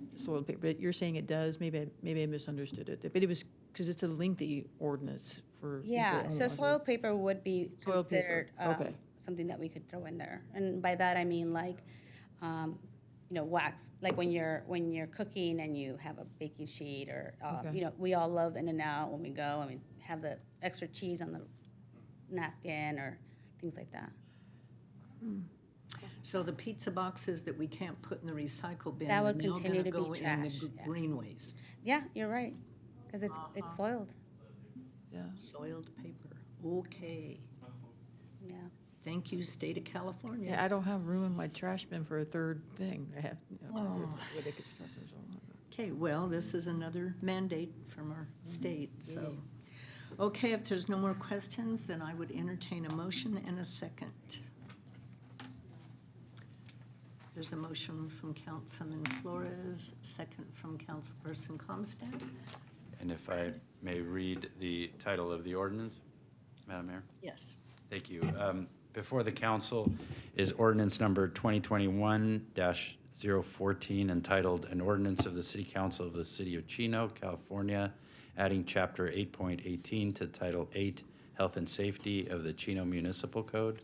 but you're saying it does. Maybe I misunderstood it. But it was, because it's a lengthy ordinance for. Yeah, so soil paper would be Soil paper, considered okay. something that we could throw in there. And by that, I mean like, wax, like when you're cooking and you have a baking sheet or, Okay. we all love In-N-Out when we go. I mean, have the extra cheese on the napkin or things like that. So the pizza boxes that we can't put in the recycle bin That would are now continue gonna to be go in trash, the yeah. green waste. Yeah, you're right, because it's soiled. Yeah. Soiled paper. Okay. Yeah. Thank you, State of California. Yeah, I don't have room in my trash bin for a third thing. I have. Oh. Where they could stuff those all. Okay, well, this is another mandate from our state, so. Okay, if there's no more questions, then I would entertain a motion and a second. There's a motion from Councilman Flores, second from Councilperson Comstock. And if I may read the title of the ordinance, Madam Mayor? Yes. Thank you. Before the council is ordinance number 2021-014 entitled An Ordinance of the City Council of the City of Chino, California, adding Chapter 8.18 to Title 8, Health and Safety of the Chino Municipal Code,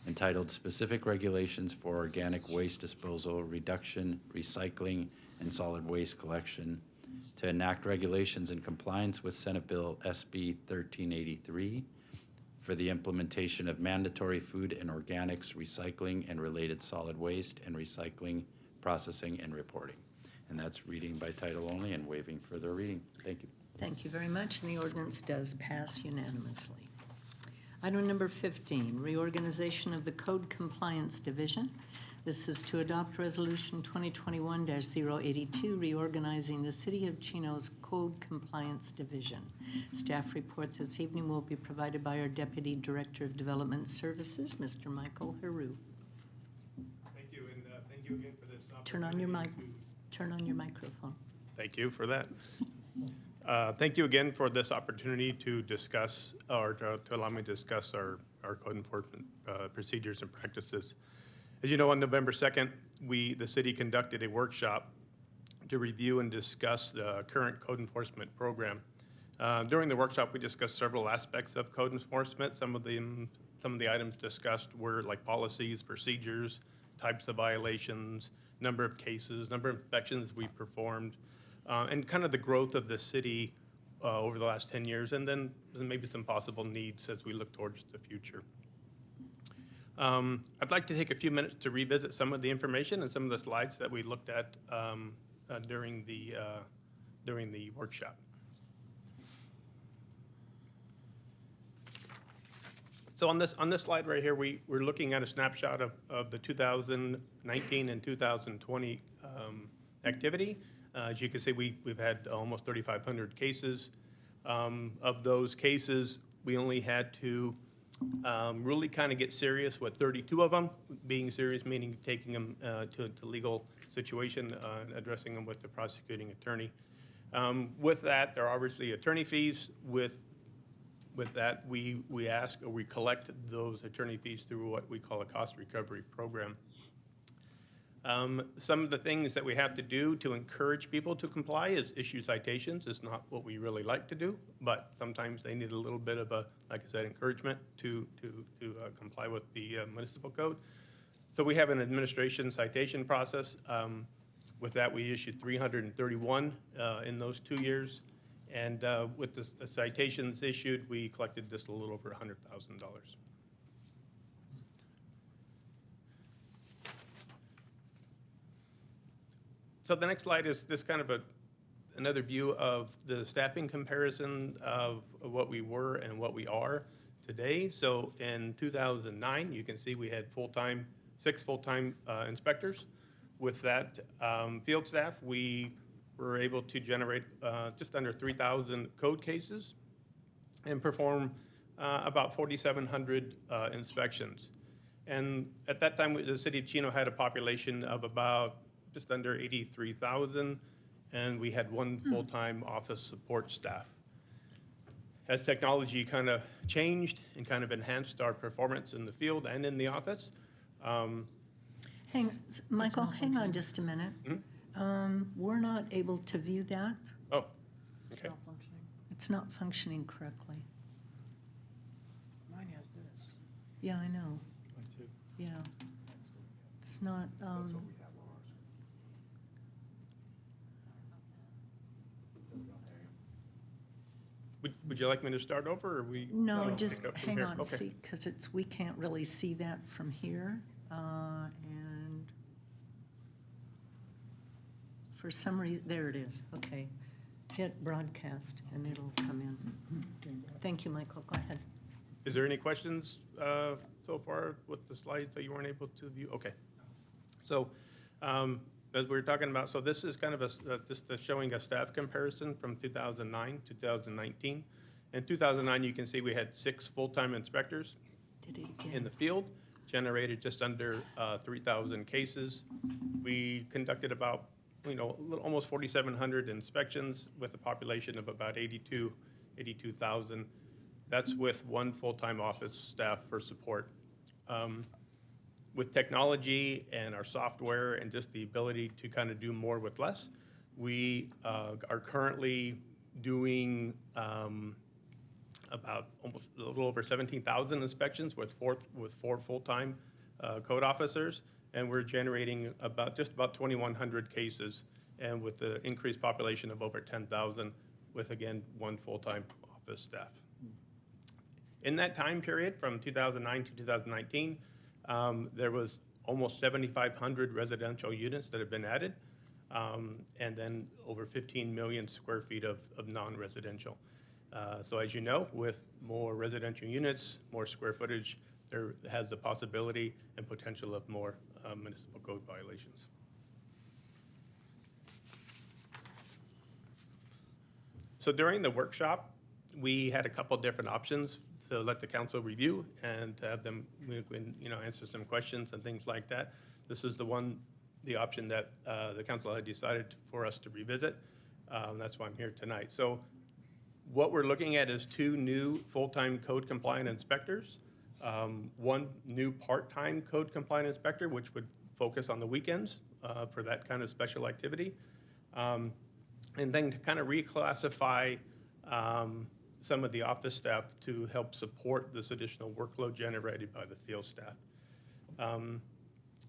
entitled Specific Regulations for Organic Waste Disposal, Reduction, Recycling, and Solid Waste Collection, to enact regulations in compliance with Senate Bill SB 1383 for the implementation of mandatory food and organics recycling and related solid waste and recycling, processing, and reporting. And that's reading by title only and waiving further reading. Thank you. Thank you very much, and the ordinance does pass unanimously. Item number 15, reorganization of the Code Compliance Division. This is to adopt Resolution 2021-082, reorganizing the City of Chino's Code Compliance Division. Staff report this evening will be provided by our Deputy Director of Development Services, Mr. Michael Haru. Thank you, and thank you again for this opportunity. Turn on your microphone. Thank you for that. Thank you again for this opportunity to discuss, or to allow me to discuss our code enforcement procedures and practices. As you know, on November 2nd, the city conducted a workshop to review and discuss the current code enforcement program. During the workshop, we discussed several aspects of code enforcement. Some of the items discussed were like policies, procedures, types of violations, number of cases, number of inspections we performed, and kind of the growth of the city over the last 10 years, and then maybe some possible needs as we look towards the future. I'd like to take a few minutes to revisit some of the information and some of the slides that we looked at during the workshop. So on this slide right here, we're looking at a snapshot of the 2019 and 2020 activity. As you can see, we've had almost 3,500 cases. Of those cases, we only had to really kind of get serious with 32 of them. Being serious meaning taking them to legal situation, addressing them with the prosecuting attorney. With that, there are obviously attorney fees. With that, we ask or we collect those attorney fees through what we call a cost recovery program. Some of the things that we have to do to encourage people to comply is issue citations. It's not what we really like to do, but sometimes they need a little bit of a, like I said, encouragement to comply with the municipal code. So we have an administration citation process. With that, we issued 331 in those 2 years. And with the citations issued, we collected just a little over $100,000. So the next slide is this kind of another view of the staffing comparison of what we were and what we are today. So in 2009, you can see we had six full-time inspectors. With that field staff, we were able to generate just under 3,000 code cases and perform about 4,700 inspections. And at that time, the city of Chino had a population of about just under 83,000, and we had one full-time office support staff. As technology kind of changed and kind of enhanced our performance in the field and in the office. Michael, hang on just a minute. We're not able to view that. Oh, okay. It's not functioning correctly. Mine has this. Yeah, I know. Mine too. Yeah. It's not, Would you like me to start over, or we? no, pick just up from hang here? on, Okay. see, because we can't really see that from here. And for some reason, there it is, okay. Hit broadcast and it'll come in. Thank you, Michael, go ahead. Is there any questions so far with the slides that you weren't able to view? Okay. So as we were talking about, so this is kind of just showing a staff comparison from 2009 to 2019. In 2009, you can see we had 6 full-time inspectors in the field, generated just under 3,000 cases. We conducted about, almost 4,700 inspections with a population of about 82,000. That's with one full-time office staff for support. With technology and our software and just the ability to kind of do more with less, we are currently doing about almost a little over 17,000 inspections with 4 full-time code officers, and we're generating just about 2,100 cases, and with the increased population of over 10,000, with again 1 full-time office staff. In that time period, from 2009 to 2019, there was almost 7,500 residential units that have been added, and then over 15 million square feet of non-residential. So as you know, with more residential units, more square footage, there has the possibility and potential of more municipal code violations. So during the workshop, we had a couple different options to let the council review and have them, answer some questions and things like that. This is the option that the council had decided for us to revisit. That's why I'm here tonight. So what we're looking at is 2 new full-time code compliant inspectors, 1 new part-time code compliant inspector, which would focus on the weekends for that kind of special activity, and then to kind of reclassify some of the office staff to help support this additional workload generated by the field staff.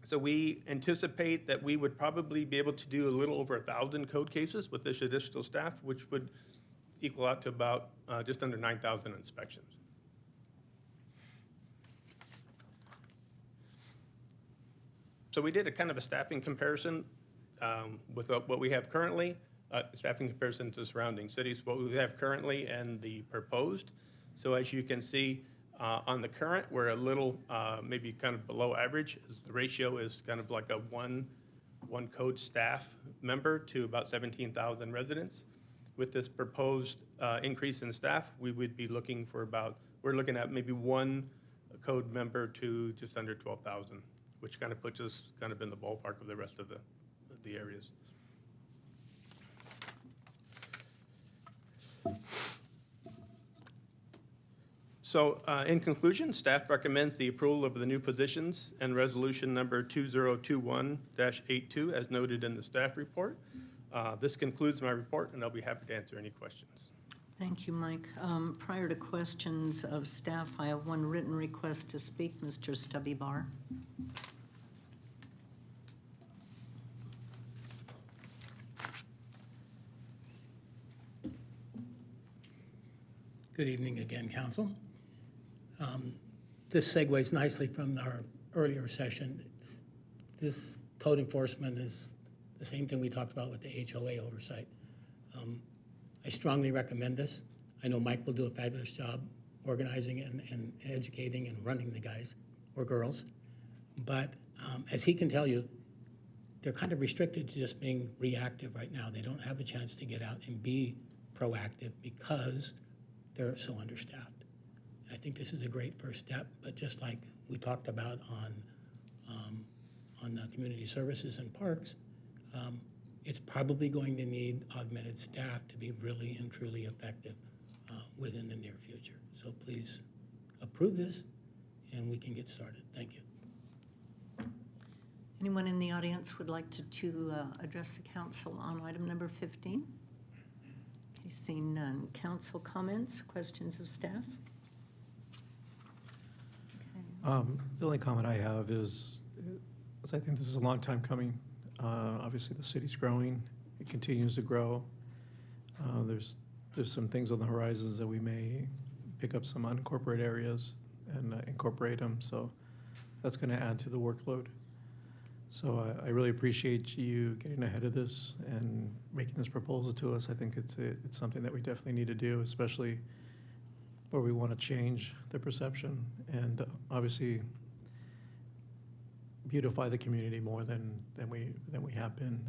So we anticipate that we would probably be able to do a little over 1,000 code cases with this additional staff, which would equal out to about just under 9,000 inspections. So we did a kind of a staffing comparison with what we have currently, staffing comparison to surrounding cities, what we have currently and the proposed. So as you can see, on the current, we're a little maybe kind of below average. The ratio is kind of like a one code staff member to about 17,000 residents. With this proposed increase in staff, we would be looking for we're looking at maybe 1 code member to just under 12,000, which kind of puts us kind of in the ballpark of the rest of the areas. So in conclusion, staff recommends the approval of the new positions and resolution number 2021-82 as noted in the staff report. This concludes my report, and I'll be happy to answer any questions. Thank you, Mike. Prior to questions of staff, I have 1 written request to speak, Mr. Stubby Barr. Good evening again, Council. This segues nicely from our earlier session. This code enforcement is the same thing we talked about with the HOA oversight. I strongly recommend this. I know Mike will do a fabulous job organizing and educating and running the guys or girls. But as he can tell you, they're kind of restricted to just being reactive right now. They don't have a chance to get out and be proactive because they're so understaffed. I think this is a great first step, but just like we talked about on the community services and parks, it's probably going to need augmented staff to be really and truly effective within the near future. So please approve this and we can get started. Thank you. Anyone in the audience would like to address the council on item number 15? Okay, seeing none. Council comments, questions of staff? The only comment I have is I think this is a long time coming. Obviously, the city's growing. It continues to grow. There's some things on the horizons that we may pick up some unincorporated areas and incorporate them. So that's going to add to the workload. So I really appreciate you getting ahead of this and making this proposal to us. I think it's something that we definitely need to do, especially where we want to change the perception and obviously beautify the community more than we have been.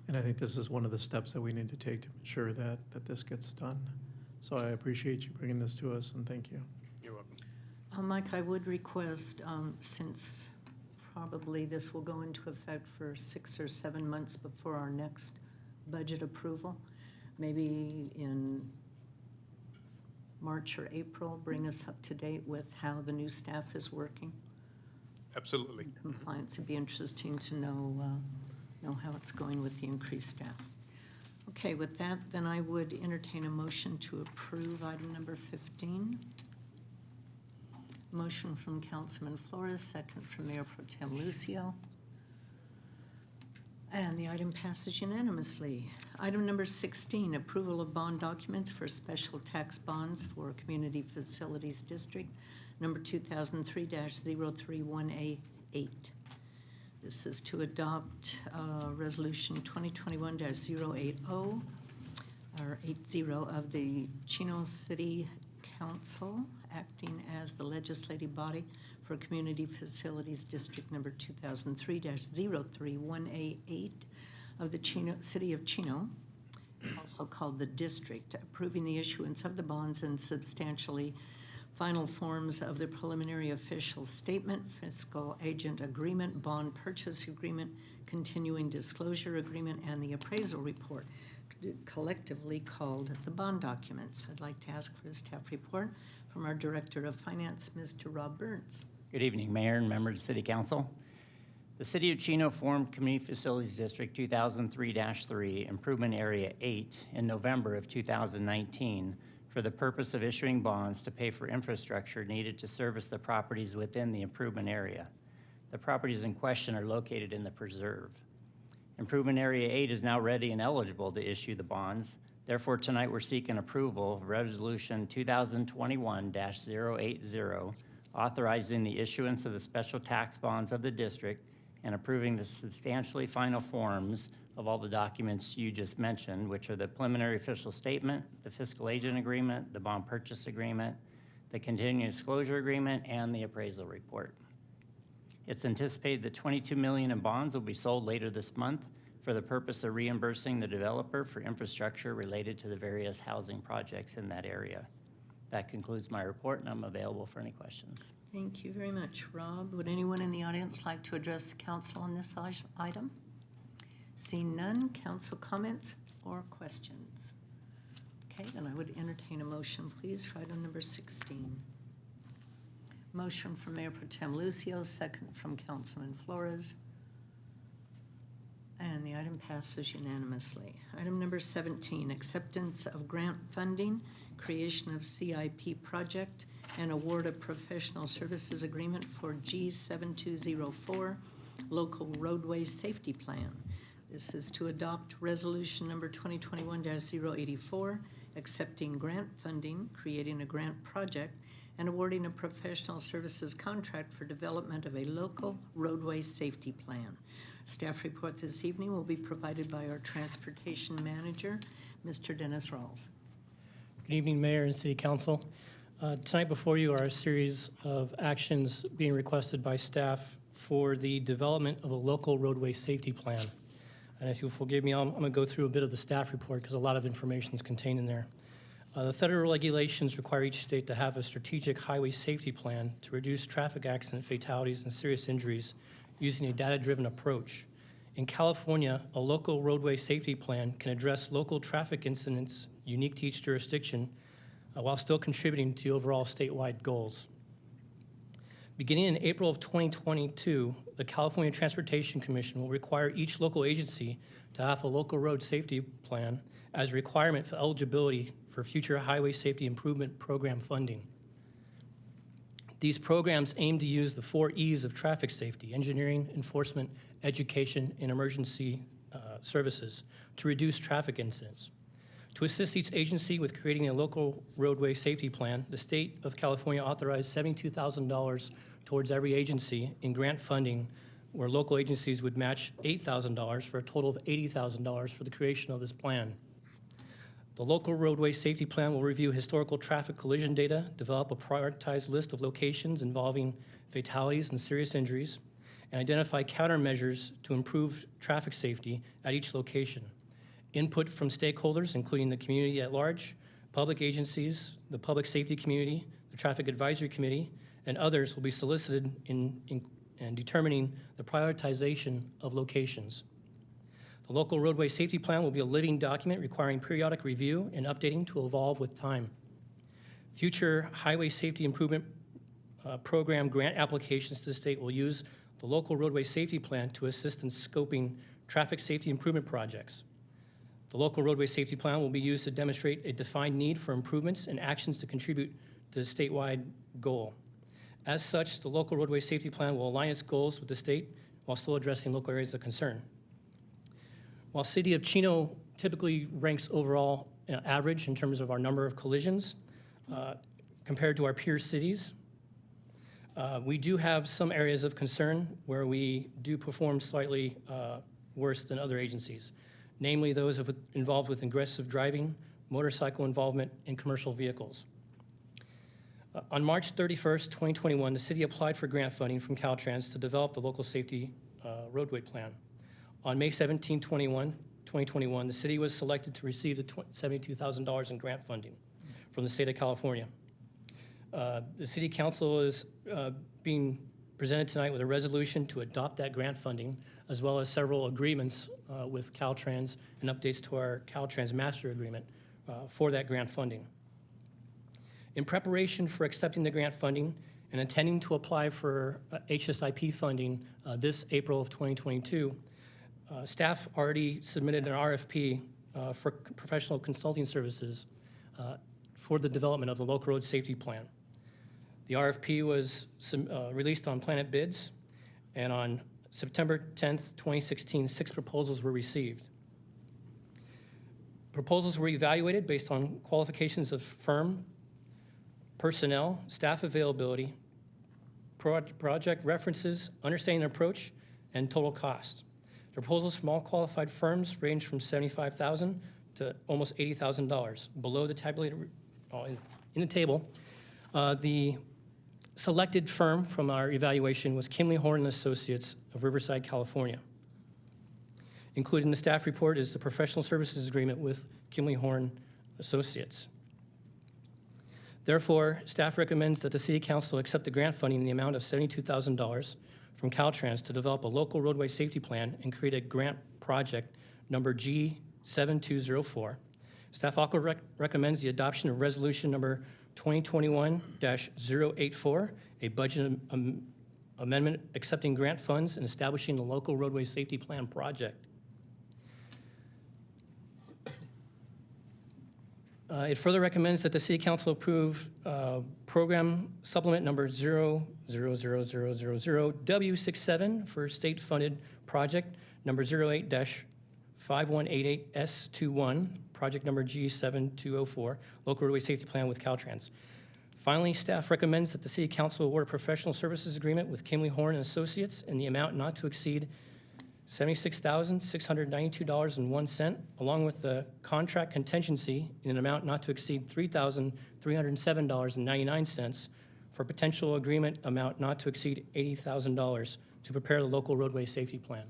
And I think this is one of the steps that we need to take to ensure that this gets done. So I appreciate you bringing this to us, and thank you. You're welcome. Mike, I would request, since probably this will go into effect for 6 or 7 months before our next budget approval, maybe in March or April, bring us up to date with how the new staff is working. Absolutely. Compliance, it'd be interesting to know how it's going with the increased staff. Okay, with that, then I would entertain a motion to approve item number 15. Motion from Councilman Flores, second from Mayor Pro Tem Lucio. And the item passes unanimously. Item number 16, approval of bond documents for special tax bonds for Community Facilities District number 2003-031A8. This is to adopt Resolution 2021-080, or 80 of the Chino City Council, acting as the legislative body for Community Facilities District number 2003-031A8 of the City of Chino, also called the district, approving the issuance of the bonds and substantially final forms of the preliminary official statement, fiscal agent agreement, bond purchase agreement, continuing disclosure agreement, and the appraisal report, collectively called the bond documents. I'd like to ask for a staff report from our Director of Finance, Mr. Rob Burns. Good evening, Mayor and members of the City Council. The City of Chino formed Community Facilities District 2003-3, Improvement Area 8, in November of 2019 for the purpose of issuing bonds to pay for infrastructure needed to service the properties within the improvement area. The properties in question are located in the preserve. Improvement Area 8 is now ready and eligible to issue the bonds. Therefore, tonight we're seeking approval of Resolution 2021-080, authorizing the issuance of the special tax bonds of the district and approving the substantially final forms of all the documents you just mentioned, which are the preliminary official statement, the fiscal agent agreement, the bond purchase agreement, the continuing disclosure agreement, and the appraisal report. It's anticipated that $22 million in bonds will be sold later this month for the purpose of reimbursing the developer for infrastructure related to the various housing projects in that area. That concludes my report, and I'm available for any questions. Thank you very much, Rob. Would anyone in the audience like to address the council on this item? Seeing none, council comments or questions? Okay, then I would entertain a motion, please, for item number 16. Motion from Mayor Pro Tem Lucio, second from Councilman Flores. And the item passes unanimously. Item number 17, acceptance of grant funding, creation of CIP project, and award of professional services agreement for G7204, local roadway safety plan. This is to adopt resolution number 2021-084 accepting grant funding, creating a grant project, and awarding a professional services contract for development of a local roadway safety plan. Staff report this evening will be provided by our Transportation Manager, Mr. Dennis Rawls. Good evening, Mayor and City Council. Tonight before you are a series of actions being requested by staff for the development of a local roadway safety plan. And if you'll forgive me, I'm going to go through a bit of the staff report because a lot of information is contained in there. The federal regulations require each state to have a strategic highway safety plan to reduce traffic accident fatalities and serious injuries using a data-driven approach. In California, a local roadway safety plan can address local traffic incidents unique to each jurisdiction while still contributing to overall statewide goals. Beginning in April of 2022, the California Transportation Commission will require each local agency to have a local road safety plan as a requirement for eligibility for future highway safety improvement program funding. These programs aim to use the 4 E's of traffic safety: engineering, enforcement, education, and emergency services to reduce traffic incidents. To assist each agency with creating a local roadway safety plan, the state of California authorized $72,000 towards every agency in grant funding, where local agencies would match $8,000 for a total of $80,000 for the creation of this plan. The local roadway safety plan will review historical traffic collision data, develop a prioritized list of locations involving fatalities and serious injuries, and identify countermeasures to improve traffic safety at each location. Input from stakeholders, including the community at large, public agencies, the public safety community, the Traffic Advisory Committee, and others will be solicited in determining the prioritization of locations. The local roadway safety plan will be a living document requiring periodic review and updating to evolve with time. Future highway safety improvement program grant applications to the state will use the local roadway safety plan to assist in scoping traffic safety improvement projects. The local roadway safety plan will be used to demonstrate a defined need for improvements and actions to contribute to the statewide goal. As such, the local roadway safety plan will align its goals with the state while still addressing local areas of concern. While City of Chino typically ranks overall average in terms of our number of collisions compared to our peer cities, we do have some areas of concern where we do perform slightly worse than other agencies, namely those involved with aggressive driving, motorcycle involvement, and commercial vehicles. On March 31st, 2021, the city applied for grant funding from Caltrans to develop the local safety roadway plan. On May 17, 2021, the city was selected to receive the $72,000 in grant funding from the state of California. The City Council is being presented tonight with a resolution to adopt that grant funding, as well as several agreements with Caltrans and updates to our Caltrans master agreement for that grant funding. In preparation for accepting the grant funding and intending to apply for HSIP funding this April of 2022, staff already submitted an RFP for professional consulting services for the development of the local road safety plan. The RFP was released on Planet Bids, and on September 10th, 2016, 6 proposals were received. Proposals were evaluated based on qualifications of firm, personnel, staff availability, project references, understanding approach, and total cost. The proposals from all qualified firms range from $75,000 to almost $80,000. Below the tabulated in the table, the selected firm from our evaluation was Kimley Horn & Associates of Riverside, California. Included in the staff report is the professional services agreement with Kimley Horn Associates. Therefore, staff recommends that the City Council accept the grant funding in the amount of $72,000 from Caltrans to develop a local roadway safety plan and create a grant project number G7204. Staff also recommends the adoption of resolution number 2021-084, a budget amendment accepting grant funds and establishing the local roadway safety plan project. It further recommends that the City Council approve program supplement number 00000W67 for state-funded project number 08-5188S21, project number G7204, Local Roadway Safety Plan with Caltrans. Finally, staff recommends that the City Council award a professional services agreement with Kimley Horn and Associates in the amount not to exceed $76,692.01, along with the contract contingency in an amount not to exceed $3,307.99 for potential agreement amount not to exceed $80,000 to prepare the local roadway safety plan.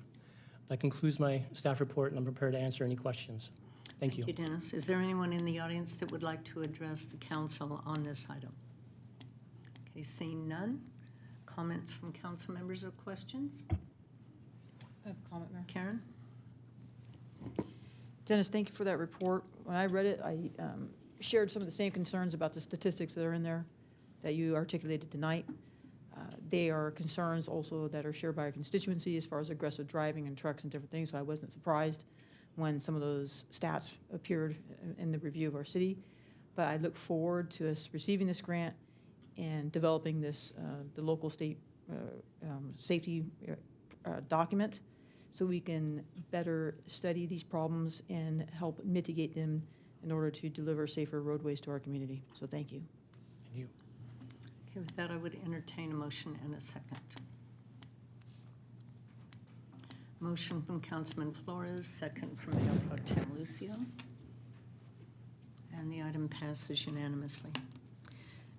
That concludes my staff report, and I'm prepared to answer any questions. Thank you. Thank you, Dennis. Is there anyone in the audience that would like to address the council on this item? Okay, seeing none. Comments from council members or questions? I have a comment, Mayor. Karen? Dennis, thank you for that report. When I read it, I shared some of the same concerns about the statistics that are in there that you articulated tonight. They are concerns also that are shared by our constituency as far as aggressive driving and trucks and different things, so I wasn't surprised when some of those stats appeared in the review of our city. But I look forward to us receiving this grant and developing this, the local state safety document, so we can better study these problems and help mitigate them in order to deliver safer roadways to our community. So thank you. Thank you. Okay, with that, I would entertain a motion and a second. Motion from Councilman Flores, second from Mayor Pro Tem Lucio. And the item passes unanimously.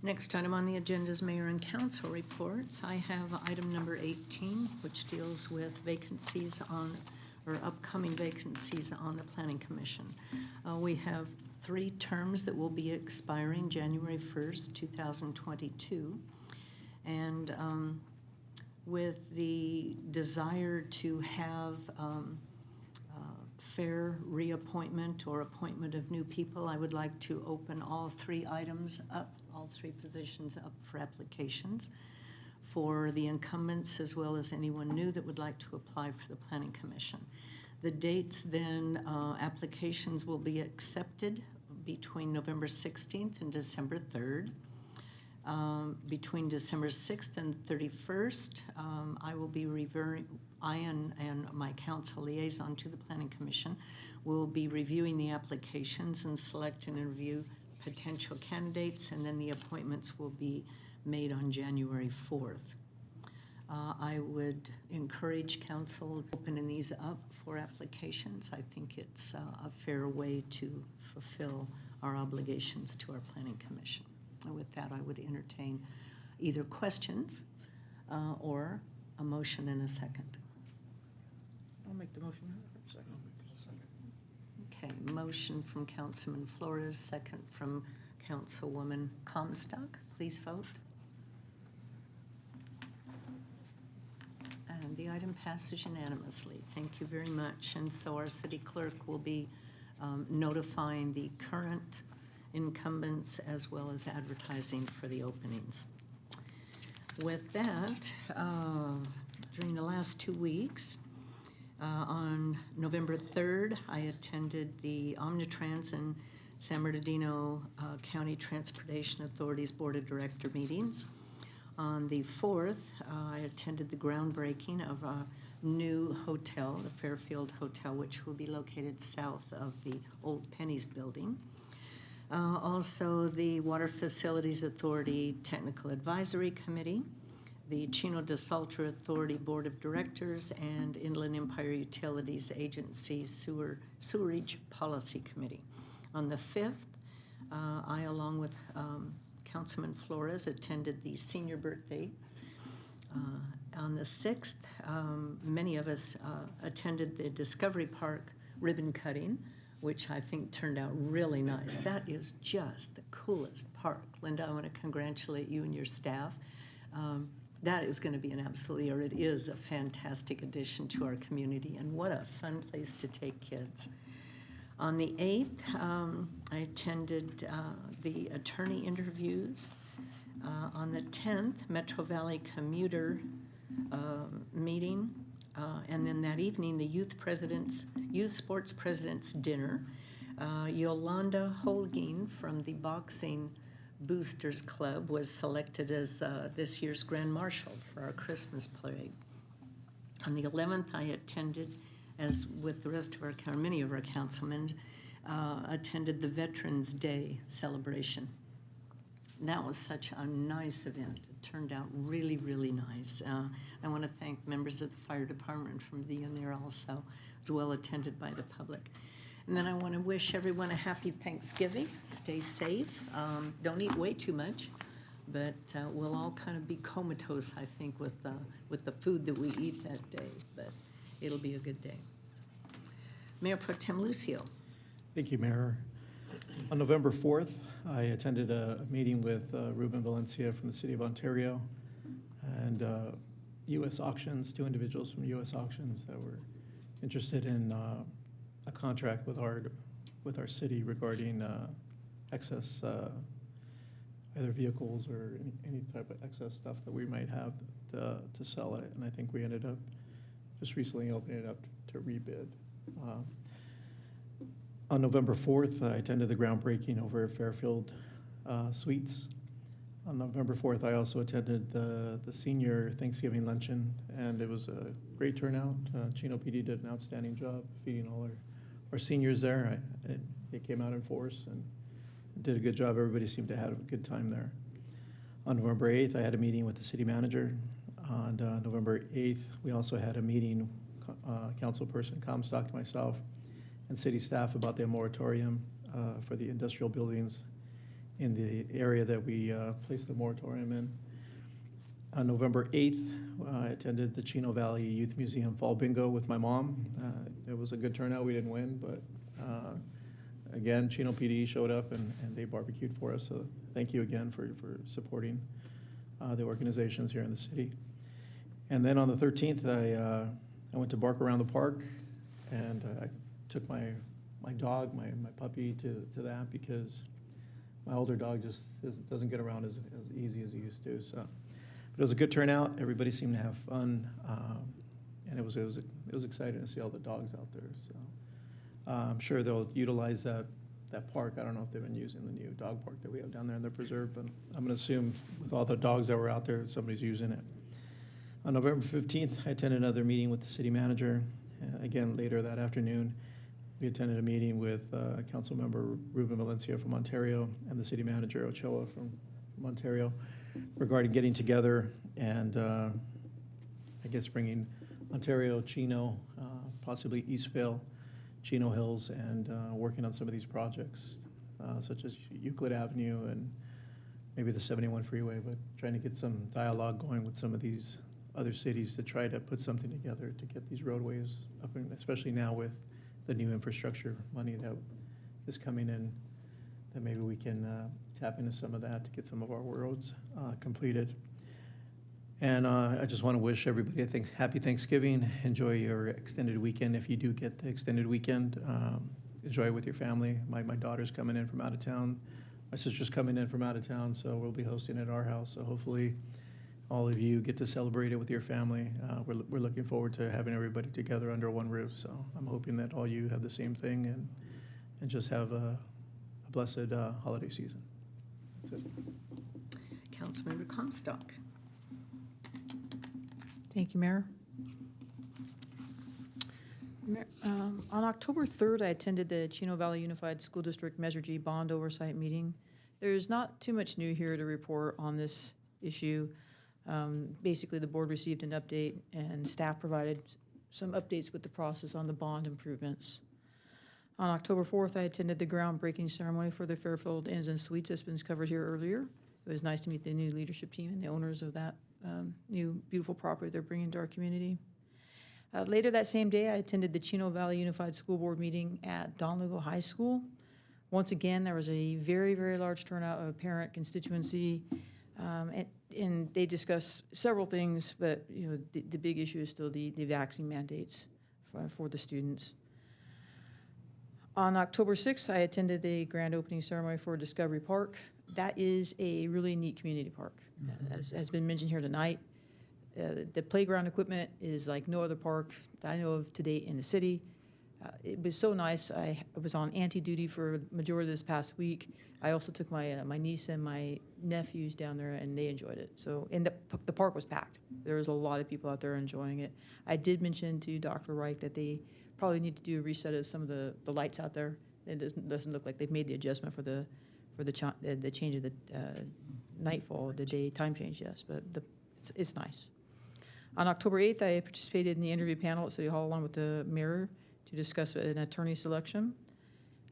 Next item on the agenda is Mayor and Council reports. I have item number 18, which deals with vacancies on, or upcoming vacancies on the Planning Commission. We have 3 terms that will be expiring January 1st, 2022. And with the desire to have fair reappointment or appointment of new people, I would like to open all 3 items up, all 3 positions up for applications for the incumbents as well as anyone new that would like to apply for the Planning Commission. The dates then, applications will be accepted between November 16th and December 3rd. Between December 6th and 31st, I will be I and my council liaison to the Planning Commission will be reviewing the applications and select and interview potential candidates, and then the appointments will be made on January 4th. I would encourage council opening these up for applications. I think it's a fair way to fulfill our obligations to our Planning Commission. And with that, I would entertain either questions or a motion and a second. I'll make the motion. Okay, motion from Councilman Flores, second from Councilwoman Comstock. Please vote. And the item passes unanimously. Thank you very much. And so our city clerk will be notifying the current incumbents as well as advertising for the openings. With that, during the last 2 weeks, on November 3rd, I attended the Omnitrans and San Bernardino County Transportation Authority's Board of Director meetings. On the 4th, I attended the groundbreaking of a new hotel, the Fairfield Hotel, which will be located south of the old Penny's building. Also, the Water Facilities Authority Technical Advisory Committee, the Chino DeSalter Authority Board of Directors, and Inland Empire Utilities Agency Sewerage Policy Committee. On the 5th, I, along with Councilman Flores, attended the senior birthday. On the 6th, many of us attended the Discovery Park ribbon cutting, which I think turned out really nice. That is just the coolest park. Linda, I want to congratulate you and your staff. That is going to be an absolutely, or it is a fantastic addition to our community, and what a fun place to take kids. On the 8th, I attended the attorney interviews. On the 10th, Metro Valley Commuter meeting. And then that evening, the Youth Sports President's Dinner. Yolanda Holguin from the Boxing Boosters Club was selected as this year's Grand Marshal for our Christmas parade. On the 11th, I attended, as with the rest of our, many of our councilmen, attended the Veterans Day celebration. That was such a nice event. It turned out really, really nice. I want to thank members of the fire department for being there also. It was well attended by the public. And then I want to wish everyone a happy Thanksgiving. Stay safe. Don't eat way too much, but we'll all kind of be comatose, I think, with the food that we eat that day. But it'll be a good day. Mayor Pro Tem Lucio. Thank you, Mayor. On November 4th, I attended a meeting with Ruben Valencia from the City of Ontario and U.S. Auctions, 2 individuals from U.S. Auctions that were interested in a contract with our city regarding excess either vehicles or any type of excess stuff that we might have to sell it. And I think we ended up just recently opening it up to rebid. On November 4th, I attended the groundbreaking over at Fairfield Suites. On November 4th, I also attended the senior Thanksgiving luncheon, and it was a great turnout. Chino PD did an outstanding job feeding all our seniors there. They came out in force and did a good job. Everybody seemed to have a good time there. On November 8th, I had a meeting with the city manager. On November 8th, we also had a meeting, councilperson Comstock and myself, and city staff about the moratorium for the industrial buildings in the area that we placed the moratorium in. On November 8th, I attended the Chino Valley Youth Museum Fall Bingo with my mom. It was a good turnout. We didn't win, but again, Chino PD showed up and they barbecued for us. So thank you again for supporting the organizations here in the city. And then on the 13th, I went to Bark Around the Park, and I took my dog, my puppy, to that because my older dog just doesn't get around as easy as he used to. So, but it was a good turnout. Everybody seemed to have fun, and it was exciting to see all the dogs out there. So I'm sure they'll utilize that park. I don't know if they've been using the new dog park that we have down there in the preserve, but I'm going to assume with all the dogs that were out there, somebody's using it. On November 15th, I attended another meeting with the city manager. Again, later that afternoon, we attended a meeting with Councilmember Ruben Valencia from Ontario and the city manager, Ochoa, from Ontario, regarding getting together and I guess bringing Ontario, Chino, possibly Eastvale, Chino Hills, and working on some of these projects, such as Euclid Avenue and maybe the 71 freeway, but trying to get some dialogue going with some of these other cities to try to put something together to get these roadways up, and especially now with the new infrastructure money that is coming in, that maybe we can tap into some of that to get some of our roads completed. And I just want to wish everybody a happy Thanksgiving. Enjoy your extended weekend if you do get the extended weekend. Enjoy it with your family. My daughter's coming in from out of town. My sister's coming in from out of town, so we'll be hosting at our house. So hopefully all of you get to celebrate it with your family. We're looking forward to having everybody together under one roof. So I'm hoping that all you have the same thing and just have a blessed holiday season. That's it. Councilmember Comstock. Thank you, Mayor. On October 3rd, I attended the Chino Valley Unified School District Measure G Bond Oversight Meeting. There's not too much new here to report on this issue. Basically, the board received an update and staff provided some updates with the process on the bond improvements. On October 4th, I attended the groundbreaking ceremony for the Fairfield Inns and Suites that's been covered here earlier. It was nice to meet the new leadership team and the owners of that new beautiful property they're bringing to our community. Later that same day, I attended the Chino Valley Unified School Board meeting at Don Lugo High School. Once again, there was a very, very large turnout of parent constituency, and they discussed several things, but the big issue is still the vaccine mandates for the students. On October 6th, I attended the grand opening ceremony for Discovery Park. That is a really neat community park, as has been mentioned here tonight. The playground equipment is like no other park that I know of to date in the city. It was so nice. I was on anti-duty for the majority of this past week. I also took my niece and my nephews down there, and they enjoyed it. So, and the park was packed. There was a lot of people out there enjoying it. I did mention to Dr. Wright that they probably need to do a reset of some of the lights out there It doesn't look like they've made the adjustment for the change of the nightfall, the day time change, yes, but it's nice. On October 8th, I participated in the interview panel at City Hall along with the mayor to discuss an attorney selection.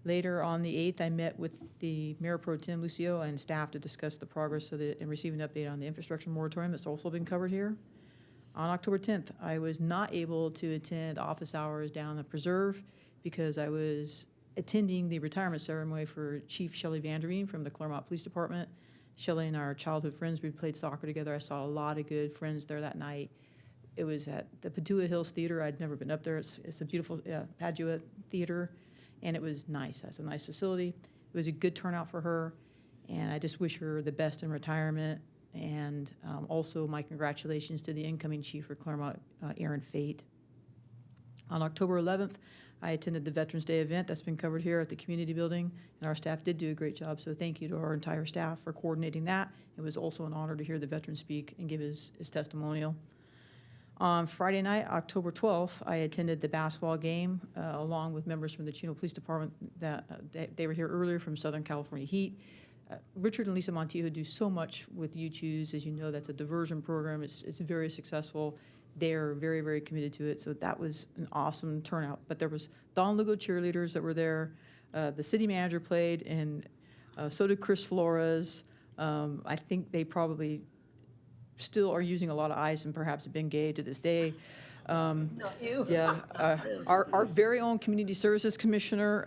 Later on the 8th, I met with the Mayor Pro Tem Lucio and staff to discuss the progress and receive an update on the infrastructure moratorium that's also been covered here. On October 10th, I was not able to attend office hours down the preserve because I was attending the retirement ceremony for Chief Shelley Vanderveen from the Claremont Police Department. Shelley and our childhood friends, we played soccer together. I saw a lot of good friends there that night. It was at the Padua Hills Theater. I'd never been up there. It's a beautiful Padua Theater, and it was nice. That's a nice facility. It was a good turnout for her, and I just wish her the best in retirement. And also my congratulations to the incoming chief for Claremont, Aaron Fate. On October 11th, I attended the Veterans Day event that's been covered here at the community building, and our staff did do a great job, so thank you to our entire staff for coordinating that. It was also an honor to hear the veteran speak and give his testimonial. On Friday night, October 12th, I attended the basketball game along with members from the Chino Police Department they were here earlier from Southern California Heat. Richard and Lisa Montijo do so much with You Choose. As you know, that's a diversion program. It's very successful. They're very, very committed to it. So that was an awesome turnout. But there was Don Lugo cheerleaders that were there. The city manager played, and so did Chris Flores. I think they probably still are using a lot of ice and perhaps have been gay to this day. Not you. Yeah, our very own Community Services Commissioner,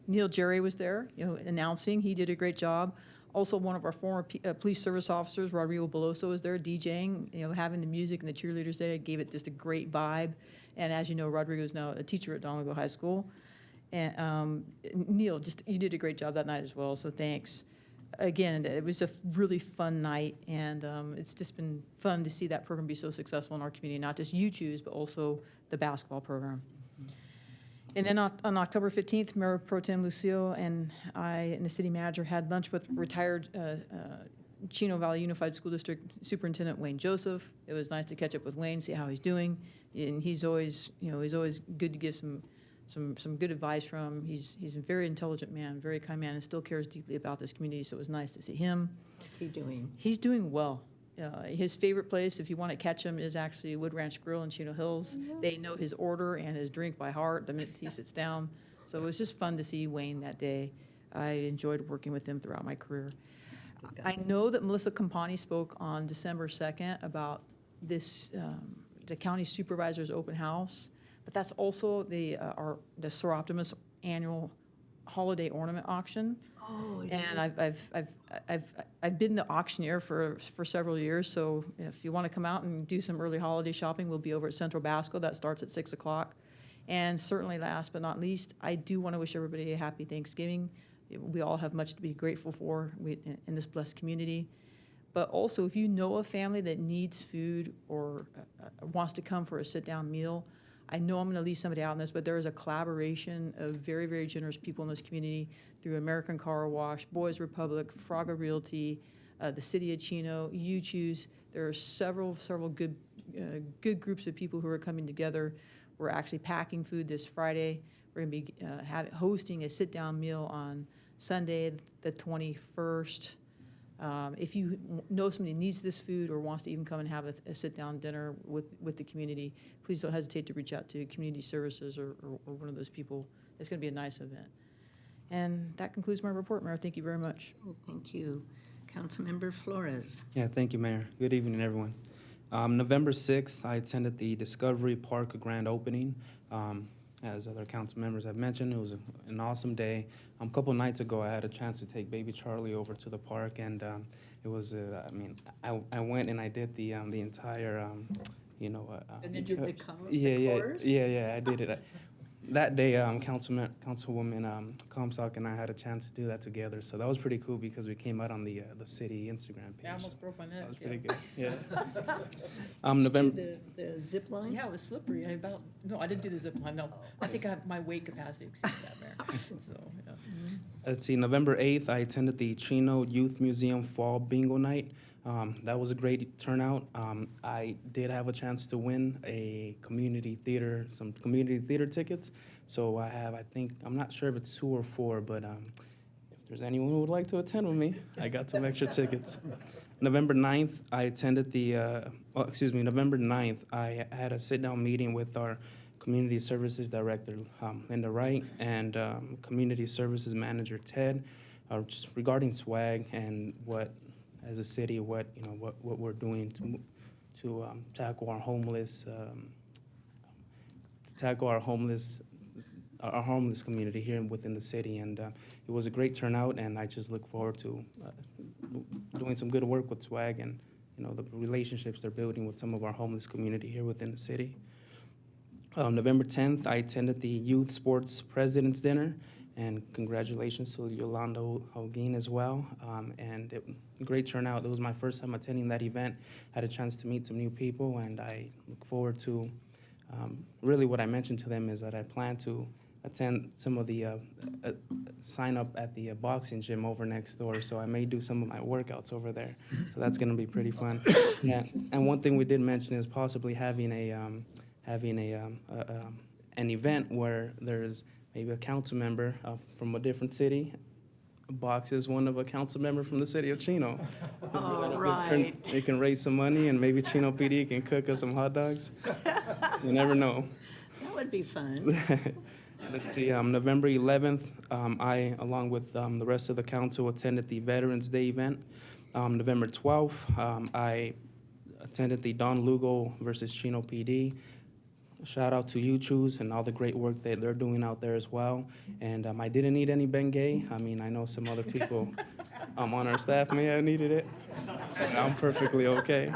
Neil Jerry, was there, announcing. He did a great job. Also, one of our former police service officers, Rodrigo Beloso, was there DJing, having the music and the cheerleaders there. It gave it just a great vibe. And as you know, Rodrigo is now a teacher at Don Lugo High School. And Neil, you did a great job that night as well, so thanks. Again, it was a really fun night, and it's just been fun to see that program be so successful in our community, not just You Choose, but also the basketball program. And then on October 15th, Mayor Pro Tem Lucio and I and the city manager had lunch with retired Chino Valley Unified School District Superintendent Wayne Joseph. It was nice to catch up with Wayne, see how he's doing, and he's always good to give some good advice from. He's a very intelligent man, very kind man, and still cares deeply about this community, so it was nice to see him. How's he doing? He's doing well. His favorite place, if you want to catch him, is actually Wood Ranch Grill in Chino Hills. They know his order and his drink by heart the minute he sits down. So it was just fun to see Wayne that day. I enjoyed working with him throughout my career. I know that Melissa Campani spoke on December 2nd about this, the county supervisor's open house, but that's also the Seroptimus annual holiday ornament auction. Oh, and I've been the auctioneer for several years. So if you want to come out and do some early holiday shopping, we'll be over at Central Basco. That starts at 6 o'clock. And certainly, last but not least, I do want to wish everybody a happy Thanksgiving. We all have much to be grateful for in this blessed community. But also, if you know a family that needs food or wants to come for a sit-down meal, I know I'm going to leave somebody out on this, but there is a collaboration of very, very generous people in this community through American Car Wash, Boys Republic, Fraga Realty, the City of Chino, You Choose. There are several good groups of people who are coming together. We're actually packing food this Friday. We're going to be hosting a sit-down meal on Sunday, the 21st. If you know somebody needs this food or wants to even come and have a sit-down dinner with the community, please don't hesitate to reach out to Community Services or one of those people. It's going to be a nice event. And that concludes my report, Mayor. Thank you very much. Oh, thank you. Councilmember Flores. Yeah, thank you, Mayor. Good evening, everyone. November 6th, I attended the Discovery Park grand opening. As other council members have mentioned, it was an awesome day. A couple nights ago, I had a chance to take baby Charlie over to the park, and it was, I went and I did the entire, And did you become the chorus? Yeah, I did it. That day, Councilwoman Comstock and I had a chance to do that together, so that was pretty cool because we came out on the city Instagram page. I almost broke my neck. That was pretty good. Yeah. November. The zip line? Yeah, it was slippery. No, I didn't do the zip line. No, I think my weight capacity exceeds that, Mayor. So, yeah. Let's see, November 8th, I attended the Chino Youth Museum Fall Bingo Night. That was a great turnout. I did have a chance to win some community theater tickets. So I think, I'm not sure if it's 2 or 4, but if there's anyone who would like to attend with me, I got some extra tickets. November 9th, November 9th, I had a sit-down meeting with our Community Services Director, Linda Wright, and Community Services Manager, Ted, just regarding swag and what, as a city, what we're doing to tackle our homeless community here within the city. And it was a great turnout, and I just look forward to doing some good work with swag and the relationships they're building with some of our homeless community here within the city. November 10th, I attended the Youth Sports President's Dinner, and congratulations to Yolanda Holguin as well. And great turnout. It was my first time attending that event. Had a chance to meet some new people, and I look forward to, really what I mentioned to them is that I plan to attend some of the sign up at the boxing gym over next door. So I may do some of my workouts over there. So that's going to be pretty fun. Yeah. And one thing we did mention is possibly having an event where there's maybe a council member from a different city boxes one of a council member from the city of Chino. Oh, right. They can raise some money, and maybe Chino PD can cook us some hot dogs. You never know. That would be fun. Let's see, November 11th, I, along with the rest of the council, attended the Veterans Day event. November 12th, I attended the Don Lugo versus Chino PD. Shout out to YouTubes and all the great work that they're doing out there as well. And I didn't need any Bengay. I mean, I know some other people on our staff may have needed it, but I'm perfectly okay.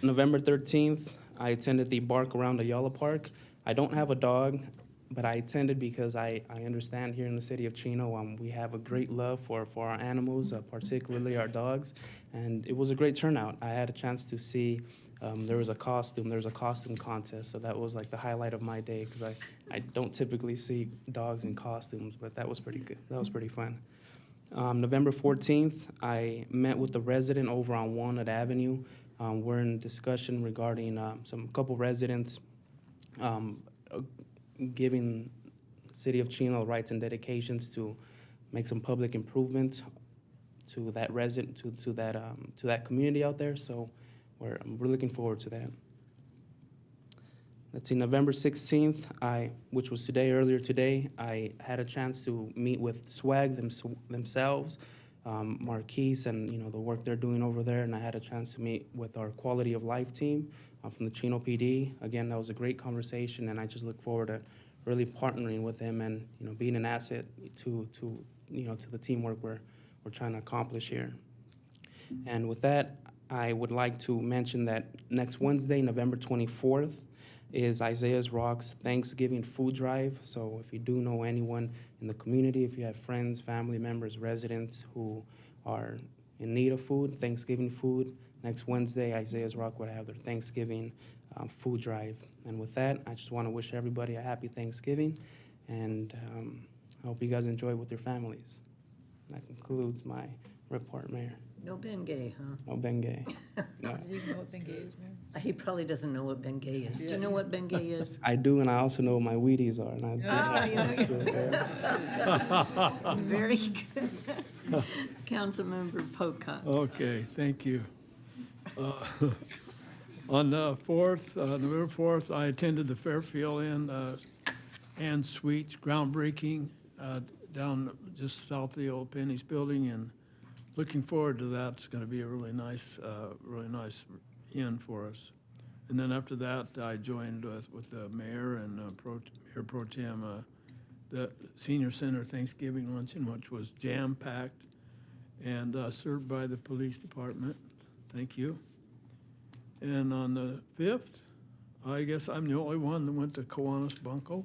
November 13th, I attended the Bark Around Ayala Park. I don't have a dog, but I attended because I understand here in the city of Chino, we have a great love for our animals, particularly our dogs, and it was a great turnout. I had a chance to see, there was a costume contest, so that was like the highlight of my day, because I don't typically see dogs in costumes, but that was pretty good. That was pretty fun. November 14th, I met with the resident over on Walnut Avenue. We're in discussion regarding couple residents giving City of Chino rights and dedications to make some public improvements to that to that community out there. So we're looking forward to that. Let's see, November 16th, which was earlier today, I had a chance to meet with SWAG themselves, Marquise, and the work they're doing over there, and I had a chance to meet with our quality of life team from the Chino PD. Again, that was a great conversation, and I just look forward to really partnering with them and being an asset to the teamwork we're trying to accomplish here. And with that, I would like to mention that next Wednesday, November 24th, is Isaiah's Rocks Thanksgiving Food Drive. So if you do know anyone in the community, if you have friends, family members, residents who are in need of food, Thanksgiving food, next Wednesday, Isaiah's Rock would have their Thanksgiving food drive. And with that, I just want to wish everybody a happy Thanksgiving, and I hope you guys enjoy with your families. That concludes my report, Mayor. No Bengay, huh? No Bengay. No. Does he even know what Bengay is, Mayor? He probably doesn't know what Bengay is. Do you know what Bengay is? I do, and I also know what my Wheaties are. And Very good. Councilmember Pocock. Okay, thank you. On November 4th, I attended the Fairfield Inn and Suites groundbreaking down just south of the old Penny's building, and looking forward to that. It's going to be a really nice inn for us. And then after that, I joined with the mayor and Mayor Pro Tem the Senior Center Thanksgiving Luncheon, which was jam-packed and served by the police department. Thank you. And on the 5th, I guess I'm the only one that went to Kiwanis Bunko.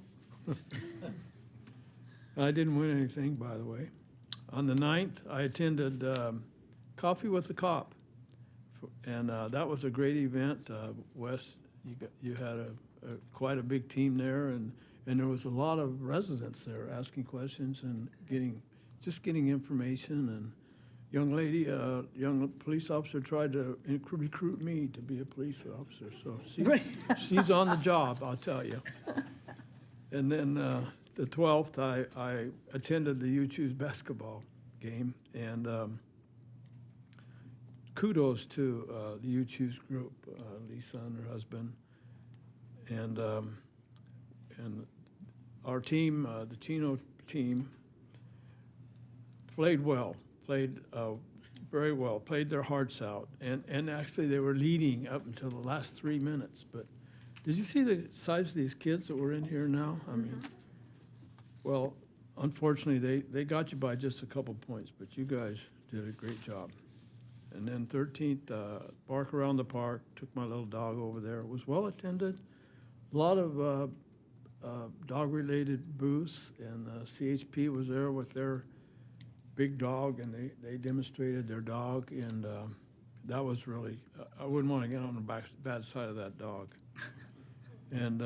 I didn't win anything, by the way. On the 9th, I attended Coffee with the Cop, and that was a great event. Wes, you had quite a big team there, and there was a lot of residents there asking questions and getting information, and young lady, young police officer tried to recruit me to be a police officer, so she's on the job, I'll tell you. And then the 12th, I attended the You Choose basketball game, and kudos to the You Choose group, Lisa and her husband, and our team, the Chino team, played well, played very well, played their hearts out, and actually they were leading up until the last 3 minutes. But did you see the size of these kids that were in here now? I mean, well, unfortunately, they got you by just a couple points, but you guys did a great job. And then 13th, Bark Around the Park, took my little dog over there. It was well attended. A lot of dog-related booths, and CHP was there with their big dog, and they demonstrated their dog, and that was really, I wouldn't want to get on the bad side of that dog. And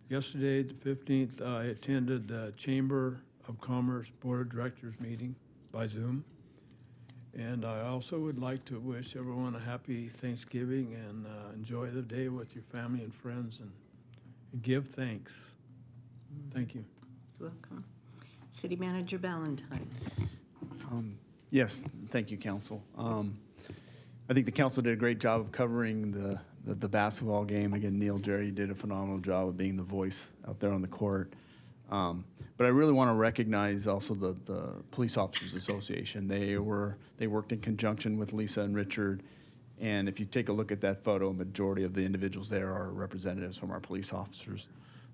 yesterday, the 15th, I attended the Chamber of Commerce Board of Directors meeting by Zoom. And I also would like to wish everyone a happy Thanksgiving and enjoy the day with your family and friends and give thanks. Thank you. You're welcome. City Manager Ballantyne. Yes, thank you, Council. I think the council did a great job of covering the basketball game. Again, Neil Jerry did a phenomenal job of being the voice out there on the court. But I really want to recognize also the Police Officers Association. They worked in conjunction with Lisa and Richard. And if you take a look at that photo, a majority of the individuals there are representatives from our Police Officers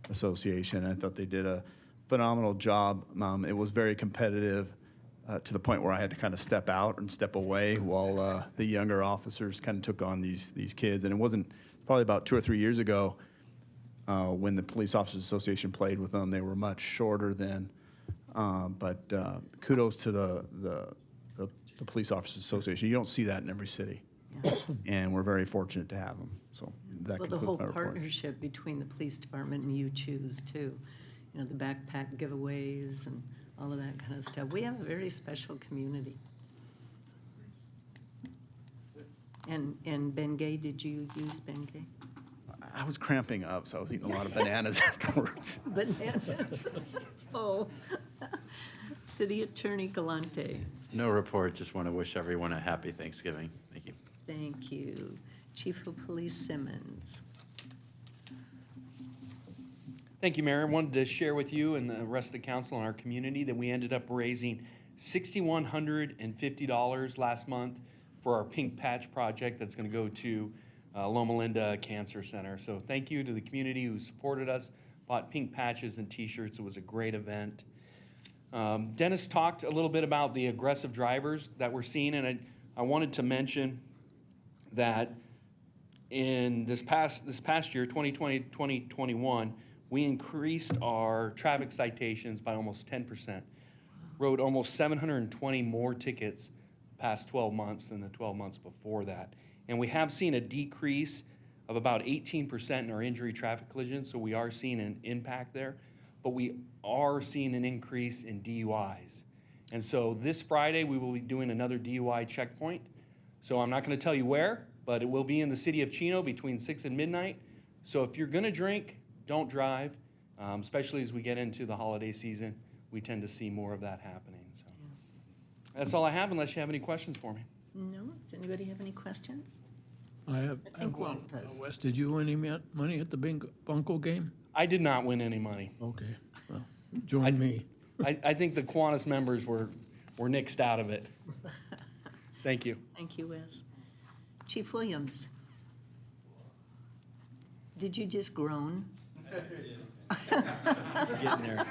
Association. I thought they did a phenomenal job. It was very competitive to the point where I had to kind of step out and step away while the younger officers kind of took on these kids. And it wasn't probably about 2 or 3 years ago when the Police Officers Association played with them. They were much shorter then. But kudos to the Police Officers Association. You don't see that in every city. And we're very fortunate to have them. So that Well, the concludes whole my report. partnership between the police department and You Choose, too. You know, the backpack giveaways and all of that kind of stuff. We have a very special community. And Bengay, did you use Bengay? I was cramping up, so I was eating a lot of bananas afterwards. Bananas. Oh. City Attorney Galante. No report, just want to wish everyone a happy Thanksgiving. Thank you. Thank you. Chief of Police Simmons. Thank you, Mayor. I wanted to share with you and the rest of the council and our community that we ended up raising $6,150 last month for our Pink Patch project that's going to go to Loma Linda Cancer Center. So thank you to the community who supported us, bought pink patches and T-shirts. It was a great event. Dennis talked a little bit about the aggressive drivers that we're seeing, and I wanted to mention that in this past year, 2020, 2021, we increased our traffic citations by almost 10%. Wrote almost 720 more tickets past 12 months than the 12 months before that. And we have seen a decrease of about 18% in our injury traffic collisions, so we are seeing an impact there. But we are seeing an increase in DUIs. And so this Friday, we will be doing another DUI checkpoint. So I'm not going to tell you where, but it will be in the city of Chino between 6 and midnight. So if you're going to drink, don't drive, especially as we get into the holiday season. We tend to see more of that happening. So that's all I have, unless you have any questions for me. No? Does anybody have any questions? I think one. Walt does. Wes, did you win any money at the Bunko game? I did not win any money. Okay, well, join me. I think the Kiwanis members were nixed out of it. Thank you. Thank you, Wes. Chief Williams. Did you just groan? Getting there.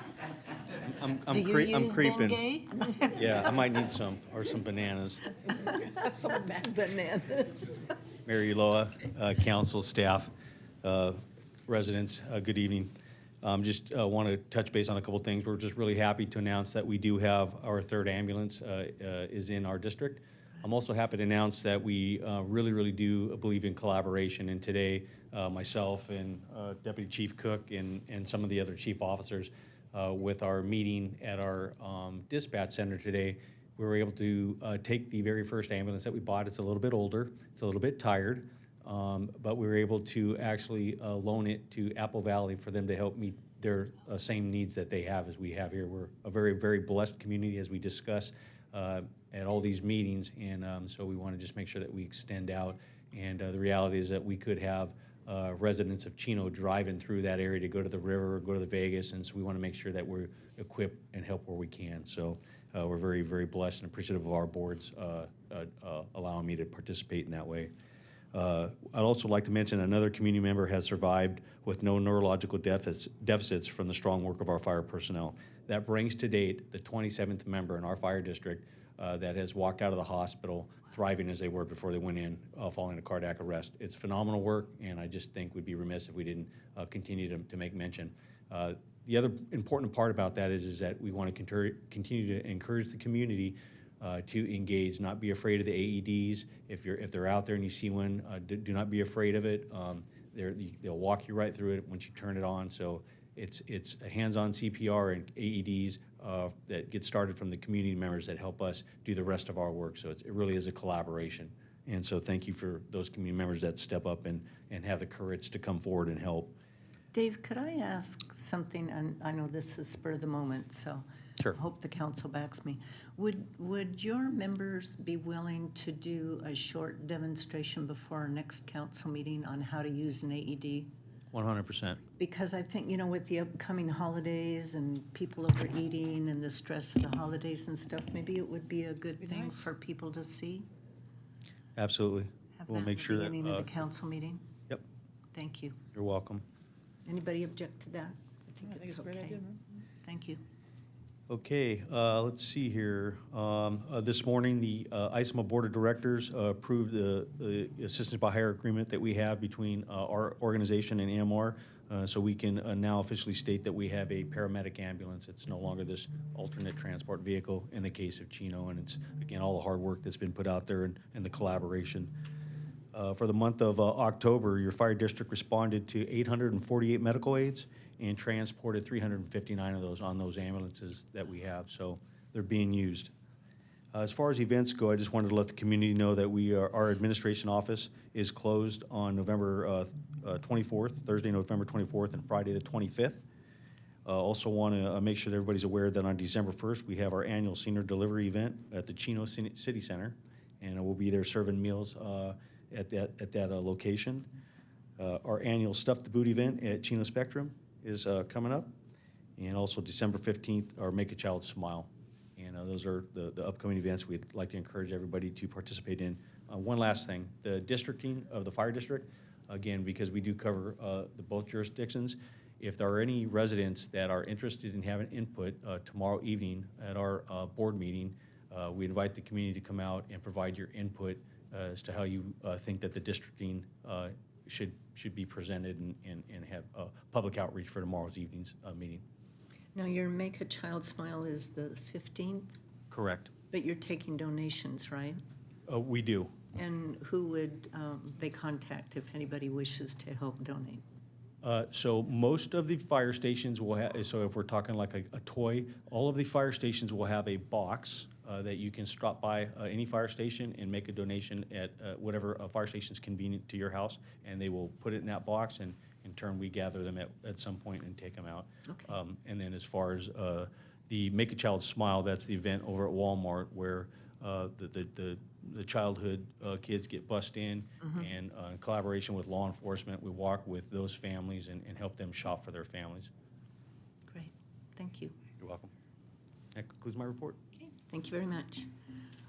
I'm Do you use creeping. Bengay? Yeah, I might need some, or some bananas. Some bananas. Mayor Ulloa, council, staff, residents, good evening. Just want to touch base on a couple things. We're just really happy to announce that we do have our third ambulance is in our district. I'm also happy to announce that we really do believe in collaboration. And today, myself and Deputy Chief Cook and some of the other chief officers with our meeting at our dispatch center today, we were able to take the very first ambulance that we bought. It's a little bit older, it's a little bit tired, but we were able to actually loan it to Apple Valley for them to help meet their same needs that they have as we have here. We're a very, very blessed community, as we discuss at all these meetings, and so we want to just make sure that we extend out. And the reality is that we could have residents of Chino driving through that area to go to the river or go to the Vegas, and so we want to make sure that we're equipped and help where we can. So we're very, very blessed and appreciative of our boards allowing me to participate in that way. I'd also like to mention another community member has survived with no neurological deficits from the strong work of our fire personnel. That brings to date the 27th member in our fire district that has walked out of the hospital thriving as they were before they went in following a cardiac arrest. It's phenomenal work, and I just think we'd be remiss if we didn't continue to make mention. The other important part about that is that we want to continue to encourage the community to engage, not be afraid of the AEDs. If they're out there and you see one, do not be afraid of it. They'll walk you right through it once you turn it on. So it's a hands-on CPR and AEDs that get started from the community members that help us do the rest of our work. So it really is a collaboration. And so thank you for those community members that step up and have the courage to come forward and help. Dave, could I ask something? And I know this is spur of the moment, so Sure. I hope the council backs me. Would your members be willing to do a short demonstration before our next council meeting on how to use an AED? 100%. Because I think, with the upcoming holidays and people overeating and the stress of the holidays and stuff, maybe it would be a good thing for people to see. Absolutely. Have We'll that make at sure the that. beginning of the council meeting. Yep. Thank you. You're welcome. Anybody object to that? I think it's a great idea. Thank you. Okay, let's see here. This morning, the ISMA Board of Directors approved the assistance by hire agreement that we have between our organization and AMR. So we can now officially state that we have a paramedic ambulance. It's no longer this alternate transport vehicle in the case of Chino. And it's, again, all the hard work that's been put out there and the collaboration. For the month of October, your fire district responded to 848 medical aids and transported 359 of those on those ambulances that we have. So they're being used. As far as events go, I just wanted to let the community know that our administration office is closed on November 24th, Thursday, November 24th, and Friday the 25th. Also want to make sure that everybody's aware that on December 1st, we have our annual senior delivery event at the Chino City Center, and we'll be there serving meals at that location. Our annual Stuff the Boot event at Chino Spectrum is coming up, and also December 15th, our Make a Child Smile. And those are the upcoming events we'd like to encourage everybody to participate in. One last thing, the districting of the fire district, again, because we do cover both jurisdictions, if there are any residents that are interested in having input tomorrow evening at our board meeting, we invite the community to come out and provide your input as to how you think that the districting should be presented and have public outreach for tomorrow's evening's meeting. Now, your Make a Child Smile is the 15th, Correct. but you're taking donations, right? We do. And who would they contact if anybody wishes to help donate? So most of the fire stations will have, so if we're talking like a toy, all of the fire stations will have a box that you can stop by any fire station and make a donation at whatever fire station is convenient to your house, and they will put it in that box, and in turn we gather them at some point and take them out. Okay. And then as far as the Make a Child Smile, that's the event over at Walmart where the childhood kids get bussed in, and in collaboration with law enforcement, we walk with those families and help them shop for their families. Great. Thank you. You're welcome. That concludes my report. Okay. Thank you very much.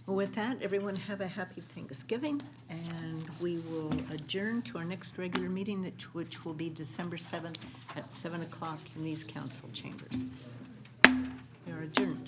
Well, with that, everyone have a happy Thanksgiving, and we will adjourn to our next regular meeting, which will be December 7th at 7 o'clock in these council chambers. We are adjourned.